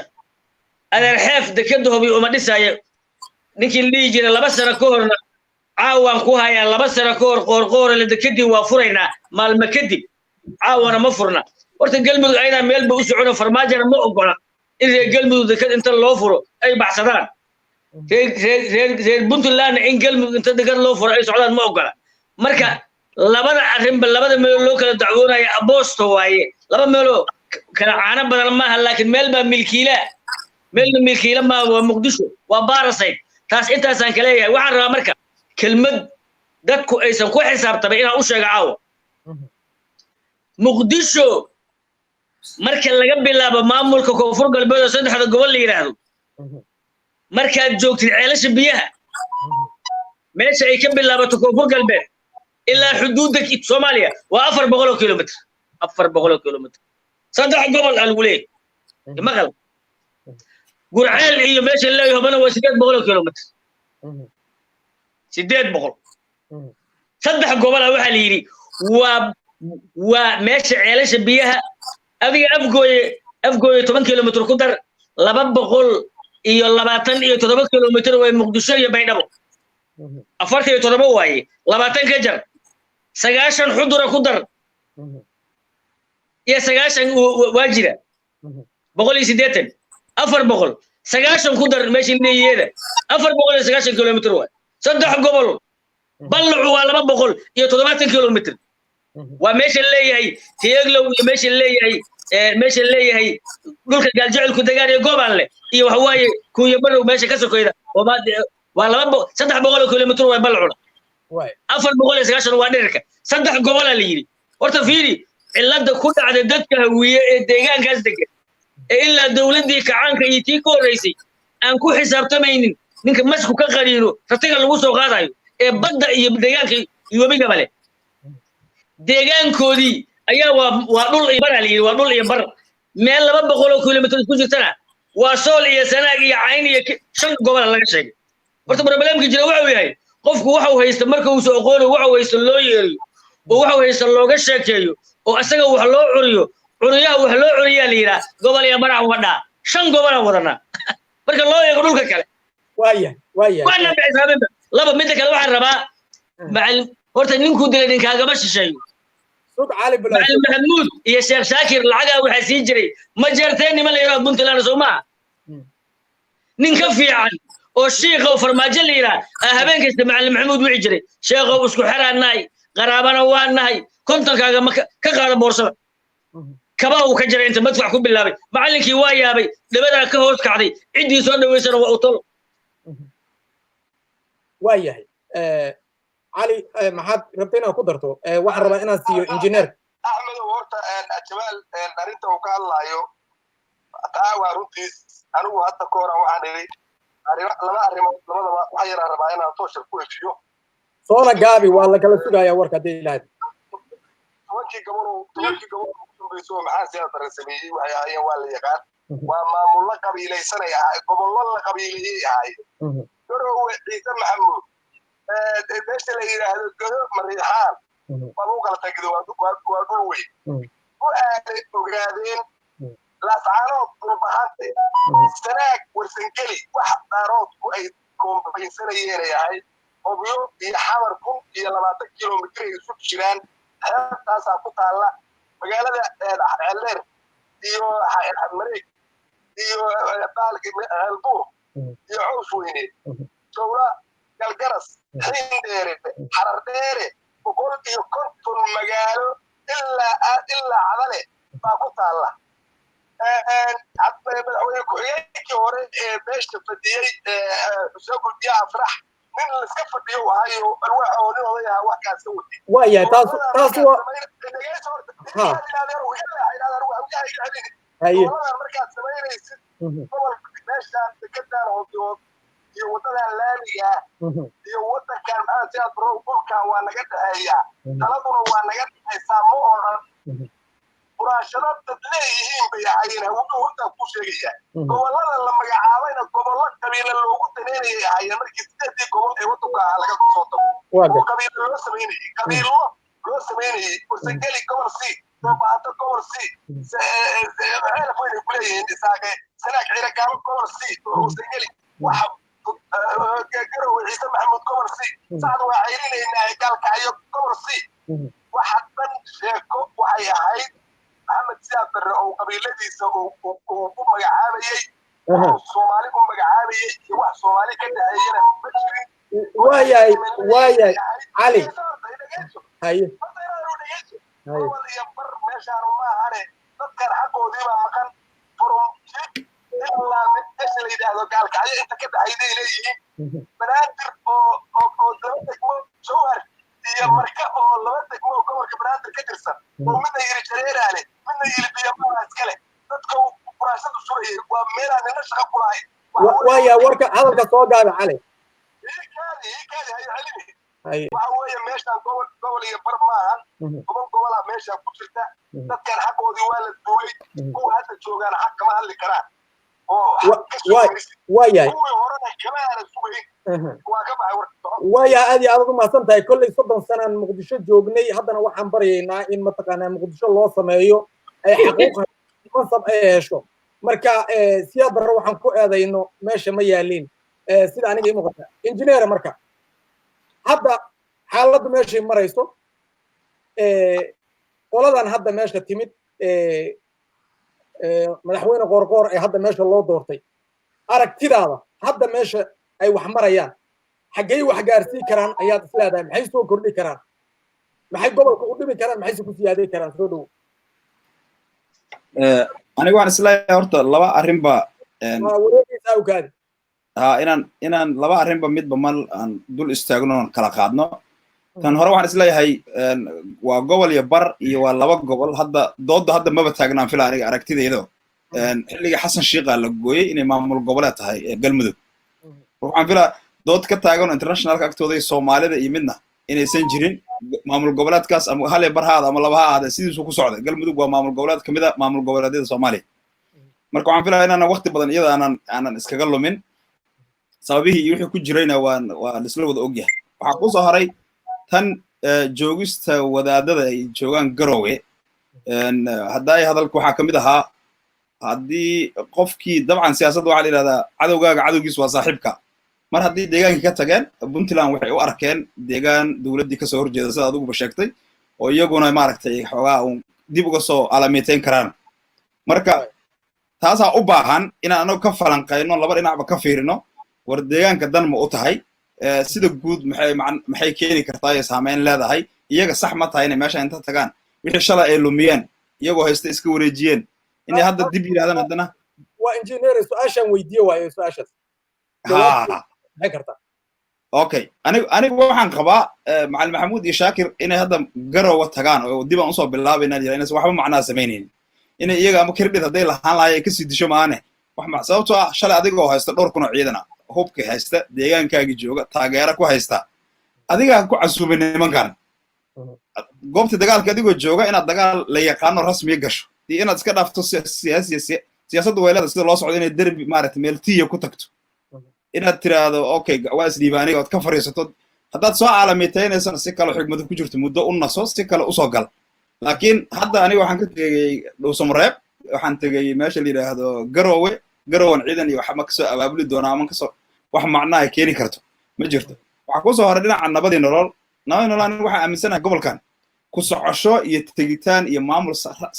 S5: adeer xeef dekada hubi uma dhisaayo ninkii lii jiray 2 sano ka horna caawaan ku hayaa 2 sano ka hor qoorqoor la dekadii waa furaynaa maalma kadib caawana ma furna horta galmudug ayna meel ba u socono farmaajana ma ogola in galmudug dekad inta loo furo ay baxsadaan reer Puntland in galmudug inta dekad loo furo ay socdaan ma ogola marka labada arrinba labada meel loo kala dacwoonaya aboosto waaye laba meelo kala caana badan ma aha laakiin meel ba milkiila ma waa Muqdisho waa Baarasay taas intaasaan kale yahay waxaan rabaa marka kelmad dadku aysan ku xisaabtamay inaan u sheego caawa Muqdisho marka laga bilaabo maamulka koonfur galbeed oo saddexda gobol la yiraahdo markaad joogtid ceelasha biyaha meesha ay ka bilaabato koonfur galbeed ilaa xuduudda Soomaaliya waa 400 kilomitir 400 kilomitir saddex gobol lagu leeyahay maqal gurceel iyo meesha la yahobana waa 800 kilomitir 800 saddex gobol waxa la yiri waa meesha ceelasha biyaha adiga afgooye 10 kilomitir ku dar 227 kilomitir way Muqdisho iyo Baydhabo 47 waaye 20 ka jar 9 xudura ku dar iyo 9 waajira 180 400 9 ku dar meesha leeyahay 490 kilomitir waaye saddex gobol ballucu waa 270 kilomitir waa meesha leeyahay tiyaglow iyo meesha leeyahay dhulka gaaljacelku degaan ee gobolle iyo waxa waaye kuuya barow meesha ka sokoyda waa 300 kilomitir way ballucu 490 waa dhererka saddex gobol la yiri horta fiiri cilada ku dhacday dadka hawiye ee deegaankaas degan ee ilaa dawladii kacaanka iyo tii ka horeysay aan ku xisaabtamaynin ninka masku ka qariino ratiga lagu soo qaadayo ee badda iyo deegaanka iyo webiga bale deegaankoodii ayaa waa dhul iyo bar la yiri waa dhul iyo bar meel 200 kilomitir ku jirtana waa sool iyo sanaag iyo cayn iyo 5 gobol laga sheegay horta problemka jira waxa uu yahay qofku waxa uu haysto marka uu soo aqoon waxa uu haysto loo yeeriyo oo waxa uu haysto looga sheekeeyo oo asaga wax loo curiyo curiyaha wax loo curiyaa la yiraahdo gobol iyo barac wada 5 gobol aan wadana marka loo eego dhulka kale waaya waana bixisaabada laba mid kale waxaan rabaa macallin horta ninku dilay ninkaaga ma shisheeyo sud cali bilaa mahmud iyo sheekh shaakir lacaga waxa sii jiray ma jeerteen nima la yiraahdo Puntland Soomaa ninka fiican oo sheekho farmaajo la yiraahdo habeenkasta macallin maxamuud wixii jiray sheekho isku xiraanay qaraabana waa nahay kontonkaaga ka qaada boorsada kaba uu ka jiray inta madfac ku bilaabay macallinkii waa yaabay dabada ka hoos kacday cidii soo dhaweysana waa u tolo waayahay علي محد ربنا قدرته واحد ربنا إنا سيو إنجنير
S3: أحمد ورطة أجمال أريد وقال الله يو تعاوى رنتيس أنا حتى كورة وعنري laba arrimood labadaba waxaa yaraa rabaa inaan tooshar ku heshiyo
S1: soona gaabi waa la kala sugayaa warka haddii ilaahay
S3: tobankii gobol ugu dambayso oo maxaa siyaad darre sameeyey waxay ahaayeen waa la yaqaan waa maamullo qabiilaysanay ahay gobollo la qabiilayay ahaayeen garowe ciise maxamuud meesha la yidhaahdo godo mariixaan waa lagu kala tagido waa dhul weyn u aaday ogaadeen laascaanood dhulbahante sanaag warsangeli wax daaroodku ay koombaysanayeen ay ahayd obyo iyo xamar 20 kilomitir ay isu jiraan xeebtaasaa ku taalla magaalada ceelleer iyo mareeg iyo ceelbuur iyo cows weyne jawla galgaras xindheere xarardheere 150 magaalo ilaa cadale baa ku taalla madaxweyne ku-xigeenkii hore ee meesha fadhiyey xuseen gulbiya afrax nin laiska fadhiyo waayo alwaax oo nin odayaha wax kaas ka watay
S1: waayahay taas
S3: markaad samaynaysid gobolka meeshaan dekedaan hoodood iyo waddadan laamiga iyo waddankan maxaa siyaad barow dhulkan waa naga dhexeeyaa taladuna waa naga dhexaysaa ma odhan buraashado dad leeyihiin bay ahaayeen hawuhu hortaa ku sheegaya gobollada la magacaabayna gobollo qabiila loogu daneynayay ahaayeen markii 8 gobol ee waddanka laga soo tago oo qabiilo loo sameynayay warsangeli gobol c doobaata gobol c ceelaf weynay ku leeyihiin isaaqe sanaag ciragaabo gobol c warsangeli waxa garowe ciise maxamuud gobol c sacad waa ceyrinaynaa gaalkacyo gobol c waxa dhan sheeko waxay ahayd maxamed siyaad barre oo qabiiladiisa uu ku magacaabayey soomaali u magacaabayey iyo wax soomaali ka dhaheeyana ma jirin
S1: waayahay cali haye
S3: gobol iyo bar meeshaanu ma ahane dadkan xaqoodiibaa maqan furumjib ilaa meesha la yidhaahdo gaalkacyo inta ka dhexayday leeyihiin banaadir oo daba degmo jawhar iyo marka oo 2 degmo gobolka banaadir ka tirsan oo midna yiri jareeraale midna yiri biyamaha iskale dadka buraashadu surayay waa meelaan nina shaqo ku lahayn
S1: waayahay warka hadalka soo gaabi cali
S3: waxa weeye meeshaan gobol iyo bar maahan gobolaa meeshaan ku jirta dadkan xaqoodii waa la duulay kuwa hadda joogaan xaq kama hadli karaan
S1: waayahay
S3: kuwii horena kama aana sugayn waa ka baxay warka
S1: waayahay aad iyo aad u mahadsan tahay kolley 30 sanaan muqdisho joognay haddana waxaan baryaynaa in mataqaanaa muqdisho loo sameeyo ay xaquuq mansab ay hesho marka siyaad barre waxaan ku eedayno meesha ma yaaliin sida aniga ii muuqata injineer marka hadda xaaladdu meeshay marayso qoladan hadda meesha timid madaxweyne qoorqoor ee hadda meesha loo doortay aragtidaada hadda meesha ay wax marayaan xaggey wax gaarsii karaan ayaad is leedahay maxay soo kordhi karaan maxay gobolka u dhimi karaan maxayse ku siyaaday karaan soo dhow
S4: aniga waxaan isleeyahay horta laba arrinba
S1: wareegaysaa awkaadi
S4: inaan laba arrinba midba mal aan dul istaagno oon kala qaadno tan hore waxaan isleeyahay waa gobol iyo bar iyo waa 2 gobol hadda doodda hadda maba taagnaan fila aniga aragtidaydo xilliga xasan shiiqa la gooyey inay maamul goboleed tahay galmudug waxaan filaa dood ka taagan internationalka agtooda iyo soomaalida iyo midna inaysan jirin maamul goboleedkaas ama hal bar haada ama 2 ha ahaada sidiisu ku socday galmudug waa maamul goboleed kamid ah maamul goboleedyada Soomaaliya marka waxaan filaa inaan waqti badan iyada aanan iskaga lumin sababihii iyo wixii ku jirayna waa isla wada ogyahay waxaa ku soo haray tan joogista wadaadada ay joogaan garowe hadday hadalku waxaa kamid ahaa haddii qofkii dabcan siyaasadda waxaa la yidhahdaa cadowgaaga cadowgiis waa saaxiibka mar haddii deegaankii ka tageen puntland waxay u arkeen deegaan dowladdii kasoo horjeeda sida adiguba sheegtay oo iyaguna maaragtay xoogaa uun dib uga soo alaamiiteyn karaan marka taasaa u baahan inaan anagu ka falanqayno laba dhinacba ka fiirino war deegaanka dan ma u tahay sida guud maxay keeni kartaa iyo saameyn leedahay iyaga sax ma tahay inay meesha inta tagaan wixii shalay ay lumiyeen iyagoo haysta iska wareejiyeen inay hadda dib yidhahdaan haddana
S1: waa injineer su-aashaan weydiiye waayo su-aashaas maxay kartaa
S4: okay anigu waxaan qabaa macalin maxamuud iyo shaakir inay hadda garowa tagaan oo dib aan usoo bilaabaynaan yidhaa inaysan waxba macnaa samaynaynin inay iyaga ama kirdhid hadday lahaan lahay ay kasii disho maane sababtoo ah shalay adigoo haysta 2 kun oo ciidan ah hubka haysta deegaankaagi jooga taageera ku haysta adigaa ku casuubay nimankan goobta dagaalka adigoo jooga inaad dagaal la yaqaano rasmiya gasho iyo inaad iska dhaafto siyaasadda weylada sida loo socdo inay derbi maaragtay meel tiya ku tagto inaad tiraahdo okay waa isdhiibaaniga ood ka fariisato haddaad soo caalamiitaynaysan si kale xigmado ku jirto muddo u naso si kale usoo gal laakiin hadda aniga waxaan ka tegey dhuusamareeb waxaan tegey meesha la yidhaahdo garowan ciidan iyo waxma kasoo abaabuli doonaa ama kasoo wax macnaa ay keeni karto ma jirto waxaa kusoo horay dhinaca nabadii nolol aniga waxaan aaminsanahay gobolkan ku socosho iyo tegitaan iyo maamul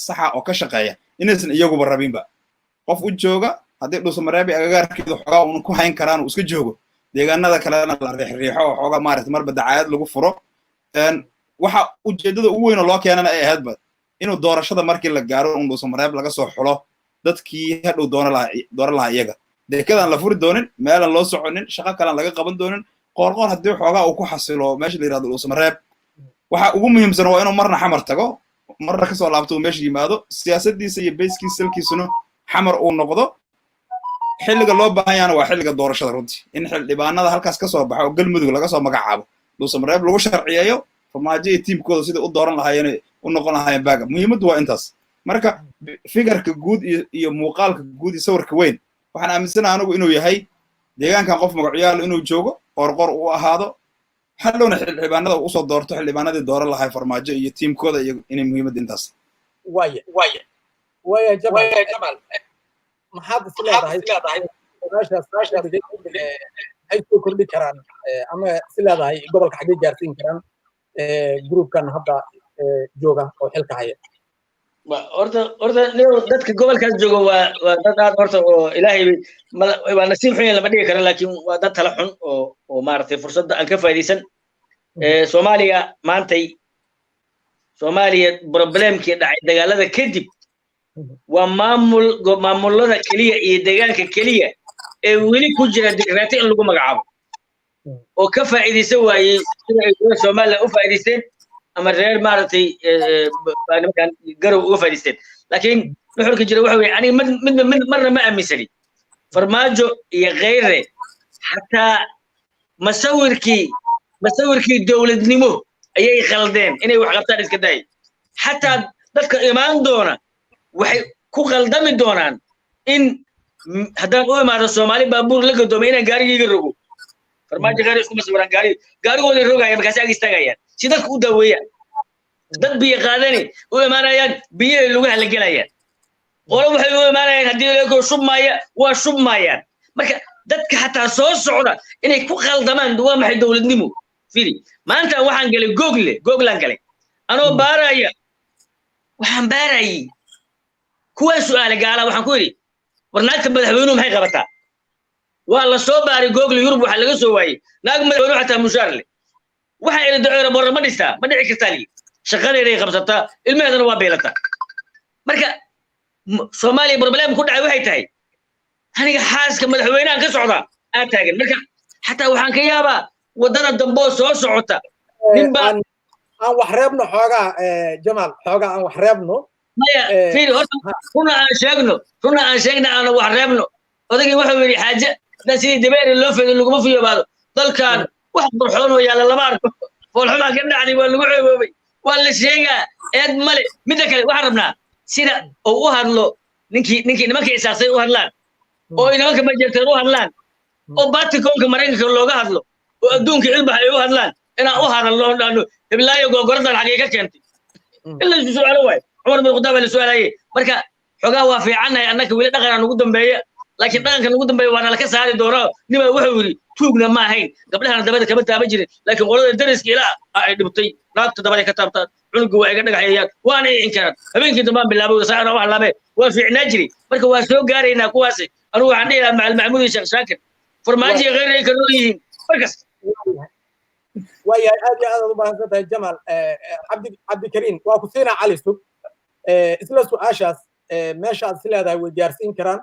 S4: saxa oo ka shaqeeya inaysan iyaguba rabinba qof u jooga haddii dhuusamareebi agagaarkeedu xoogaa uun ku hayn karaan uu iska joogo deegaanada kalena la riixriixo oo xoogaa maaragtay marba dacaayad lagu furo waxa ujeeddada ugu weyn oo loo keenana ay ahaydba inuu doorashada markii la gaaro un dhuusamareeb laga soo xulo dadkii hadhow dooran lahaa iyaga deekadaan la furi doonin meelan loo soconin shaqo kalaan laga qaban doonin qoorqoor haddii xoogaa uu ku xasilo meesha la yidhahdo dhuusamareeb waxa ugu muhiimsan waa inuu marna xamar tago marna kasoo laabto uu meesha yimaado siyaasaddiisa iyo bayskiisa salkiisuna xamar uu noqdo xilliga loo baahan yaana waa xilliga doorashada runtii in xildhibaanada halkaas ka soo baxo oo galmudug laga soo magacaabo dhuusamareeb lagu sharciyeeyo farmaajo iyo tiimkooda sida u dooran lahaayeen u noqon lahaayeen baaga muhiimaddu waa intaas marka figarka guud iyo muuqaalka guud iyo sawirka weyn waxaan aaminsanaha anigu inuu yahay deegaankan qof magacyaalo inuu joogo qorqor uu ahaado hadhowna xildhibaanada uu usoo doorto xildhibaanadii dooran lahay farmaajo iyo tiimkooda iyo inay muhiimadda intaas
S1: waya jamal maxaad is leedahay meeshaas ay soo kordhi karaan ama is leedahay gobolka xaggee gaarsiin karaan groupkan hadda jooga oo xilka haya
S5: horta dadka gobolkaas jooga waa dad aad horta oo ilaahay waa nasiib xun lama dhigi karo laakiin waa dad tala xun oo maaragtay fursadda aan ka faa'iidaysan soomaaliya maantay soomaaliya problemkii dhacay dagaalada kadib waa maamulada keliya iyo deegaanka keliya ee weli ku jira dikraati in lagu magacaabo oo ka faa'iidaysan waayey sida ay dowladda Soomaaliya u faa'iidaysteen ama reer maaragtay nimankan garow uga faa'iidaysteen laakiin nuxurka jira waxa weeye aniga mid marna ma aaminsani farmaajo iyo kheyre xataa masawirkii dowladnimo ayay khaldeen inay wax qabtaan iska day xataa dadka imaan doona waxay ku khaldami doonaan in haddaan u imaado Soomaali baabuur la gadoomay inaan gaarigayga rogo farmaajo gaari isku masawiraan gaarigooda rogaya markaas ay istaagayaan si dadku u daweeyaan dad biyo qaadani u imaanayaan biyo lagu halagalayaan qolo waxay u imaanayaan haddii lagu shubmayaan marka dadka xataa soo socda inay ku khaldamaan waa maxay dowladnimo fili maanta waxaan galay Google galay anoo waxaan baarayay kuwa su'aal gaala waxaan ku yiri warnaagta madaxweynuhu maxay qabataa waa la soo baaray Google Europe waxa laga soo waayay naag madaxweynuhu xataa mushaar leh waxa ila daciiro boor ma dhistaa ma dhici kartaa li shaqadeeday qabsataa ilmaheedana waa beelata marka Soomaaliya problem ku dhacay waxay tahay aniga xaaska madaxweynaha ka socda aan taagan marka xataa waxaan ka yaabaa wadada dambe soo socota ninba
S1: aan wax reebno xoogaa Jamal xoogaa aan wax reebno
S5: maya fiiri horta runa aan sheegno aan wax reebno odagii wuxuu yiri xaaje sidii dabeeri loo fido laguma fiyobaado dalkan wax burxoon oo yaala lama arko foolxuma ka dhacday waa lagu ceeboobay waa la sheegaa eed male midda kale waxaan rabnaa sida oo u hadlo ninkii nimanka isaasay u hadlaan oo nimanka majeerteen u hadlaan oo baatikoonka Mareykanka looga hadlo oo adduunka cilmiga ay u hadlaan inaan u hadalno dhaano hiblaayo googordan xagee ka keentay illa su'aalo way Umar bin Khadaab la su'aalay marka xogaa waa fiicanahay annaka wili dhaqan ugu dambeeya laakiin dhaqankan ugu dambeeya waa la ka saari doonaa nima wuxuu yiri tuugna ma ahayn gabdhahan dabada kama taaba jirin laakiin qolada dariska ilaa ay dhibtay naagta dabada ka taabtaan cunugu waa iga dhagaxayaan waana in karaan habeenkii dambaan bilaabay saacada wax laabe waa fiicnaa jiri marka waa soo gaaraynaa kuwaas anu waxaan dhigaa macal Maxamuud Sheekh Shaakir farmaajo غير ay ka nooyihiin markas
S1: ويا أدي هذا طبعا سنتها جمال عبد الكريم وكسينا علي سوق إسلا سؤاشاس ماشى سلا هذا وجارسين كران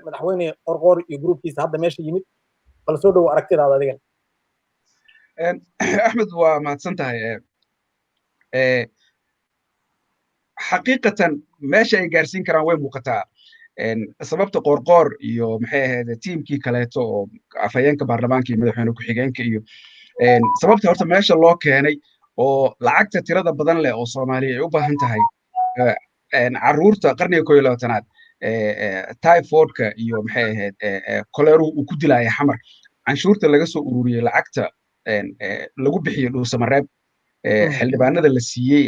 S1: مدحويني قرقور يجروب كيس هذا ماشي يمد فلسودو أركتير هذا ديجن
S2: أحمد وما سنتها حقيقة ماشى يجارسين كران وين مقطع sababta qoorqoor iyo maxay ahayd tiimkii kaleeto oo afhayeenka baarlamaanka iyo madaxweyne ku-xigeenka iyo sababta horta meesha loo keenay oo lacagta tirada badan leh oo Soomaaliya ay u baahan tahay carruurta qarniga 11aad typhoidka iyo maxay ahayd koleeru uu ku dilaya xamar canshuurta laga soo ururiyay lacagta lagu bixiyo dhuusamareeb xildhibaanada la siiyey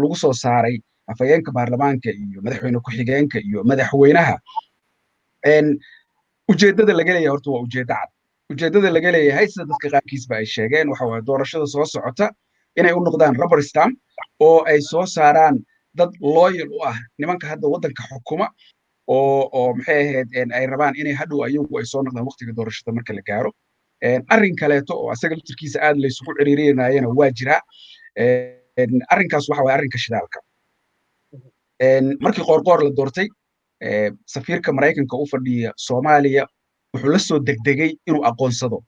S2: lagu soo saaray afhayeenka baarlamaanka iyo madaxweyne ku-xigeenka iyo madaxweynaha ujeeddada laga leeyahay horta waa ujeeddo cad ujeeddada laga leeyahay sida dadka qaarkiisba ay sheegeen waxa waaye doorashada soo socota inay u noqdaan rubber stamp oo ay soo saaraan dad loyal u ah nimanka hadda waddanka xukuma oo maxay ahayd ay rabaan inay hadhow ayagu ay soo noqdaan waqtiga doorashada marka la gaaro arrin kaleeto oo asaga laftirkiisa aad laysugu ciriirinayana waa jiraa arrinkaas waxa waaye arrinka shidaalka markii qoorqoor la doortay safiirka Maraykanka u fadhiya Soomaaliya wuxuu la soo degdegay inuu aqoonsado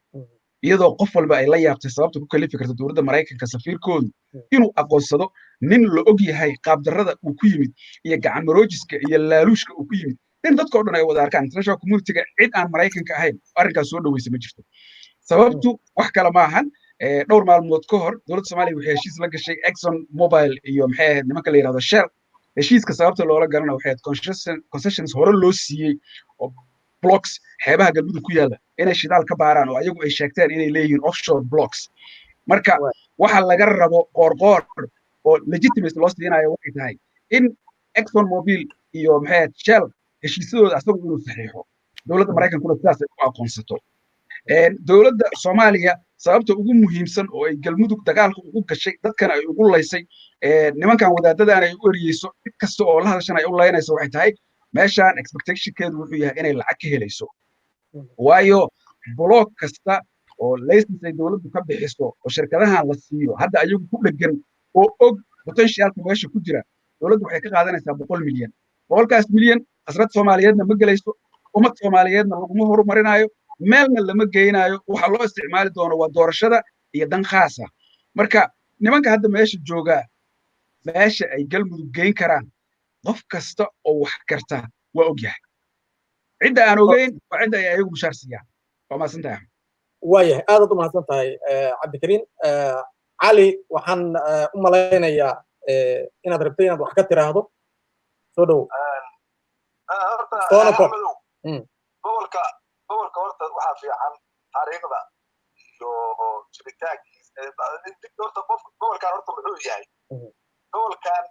S2: iyadoo qof walba ay la yaabtay sababta ku kalifi karta dowladda Maraykanka safiirkoodu inuu aqoonsado nin la og yahay qaab darrada uu ku yimid iyo gacan maroojiska iyo laaluushka uu ku yimid in dadkoo dhan ay wada arkaan international community-ga cid aan Maraykanka ahayn arrinkaas soo dhaweysa ma jirto sababtu wax kale ma ahan dhowr maalmood ka hor dowladda Soomaaliya waxay heshiis la gashay Exxon Mobil iyo maxay ahayd nimanka la yiraahdo Shell heshiiska sababta loola garanayo waxay ahayd concessions hore loo siiyey oo blocks xeebaha galmudug ku yaala inay shidaal ka baaraan oo ayagu ay sheegteen inay leeyihiin offshore blocks marka waxa laga rabo qoorqoor oo legitimate loo siinayo waxay tahay in Exxon Mobil iyo maxay Shell heshiisyadooda asagu inuu saxiixo dowladda Maraykankuna sidaas ay u aqoonsato dowladda Soomaaliya sababta ugu muhiimsan oo ay galmudug dagaalka ugu gashay dadkana ay ugu laysay nimankan wadaadadaan ay u eriyeyso cid kasta oo la hadashan ay u laynayso waxay tahay meeshaan expectationkeedu wuxuu yahay inay lacag ka helayso waayo block kasta oo license ay dowladdu ka bixiso oo shirkadahan la siiyo hadda ayagu ku dhegan oo og potentialka meesha ku jira dowladdu waxay ka qaadanaysaa 100 milyan 100 milyan khasrad Soomaaliyeedna ma gelayso ummad Soomaaliyeedna laguma horumarinayo meelna lama geynayo waxa loo isticmaali doono waa doorashada iyo dan khaas ah marka nimanka hadda meesha jooga meesha ay galmudug geyn karaan qof kasta oo wax karta waa og yahay cidda aan ogeyn waa cidda ay ayagu mushaar siiyaan waa mahadsantahay
S1: waayahay aadaad u mahadsan tahay cabdikariin cali waxaan u malaynayaa inaad rabtay inaad wax ka tiraahdo soo dhow
S3: gobolka horta waxaa fiican taariikhda iyo jiritaankiisa horta gobolkan horta muxuu yahay gobolkan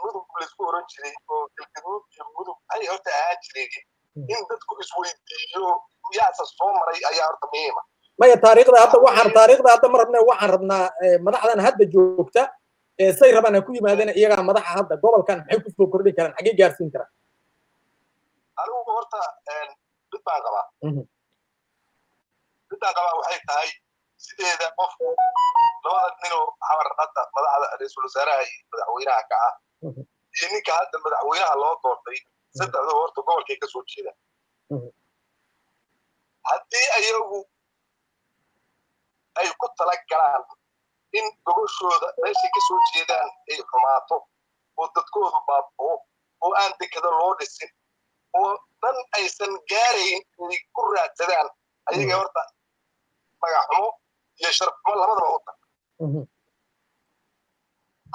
S3: mudug laisku oran jiray oo galgaduud iyo mudug ay horta ahaan jireen in dadku isweydiiyo yaasa soo maray ayaa horta muhiima
S1: maya taariikhda hadda ma rabne waxaan rabnaa madaxdan hadda joogta say rabaan ha ku yimaadeen iyagaa madaxa hadda gobolkan maxay ku soo kordhin karaan xagee gaarsiin karaan
S3: anigu horta mid baan qabaa waxay tahay sideeda qofku labada ninoo xamar hadda madaxda ra-iisul wasaaraha iyo madaxweynaha ka ah iyo ninka hadda madaxweynaha loo doortay saddexda horta gobolkay ka soo jeedaan haddii ayagu ay ku tala galaan in goboshooda meeshay ka soo jeedaan ay xumaato oo dadkoodu baaboo oo aan dekada loo dhisin oo dan aysan gaarayn inay ku raadsadaan ayaga horta magaxumo iyo sharafmo labadaba u tahay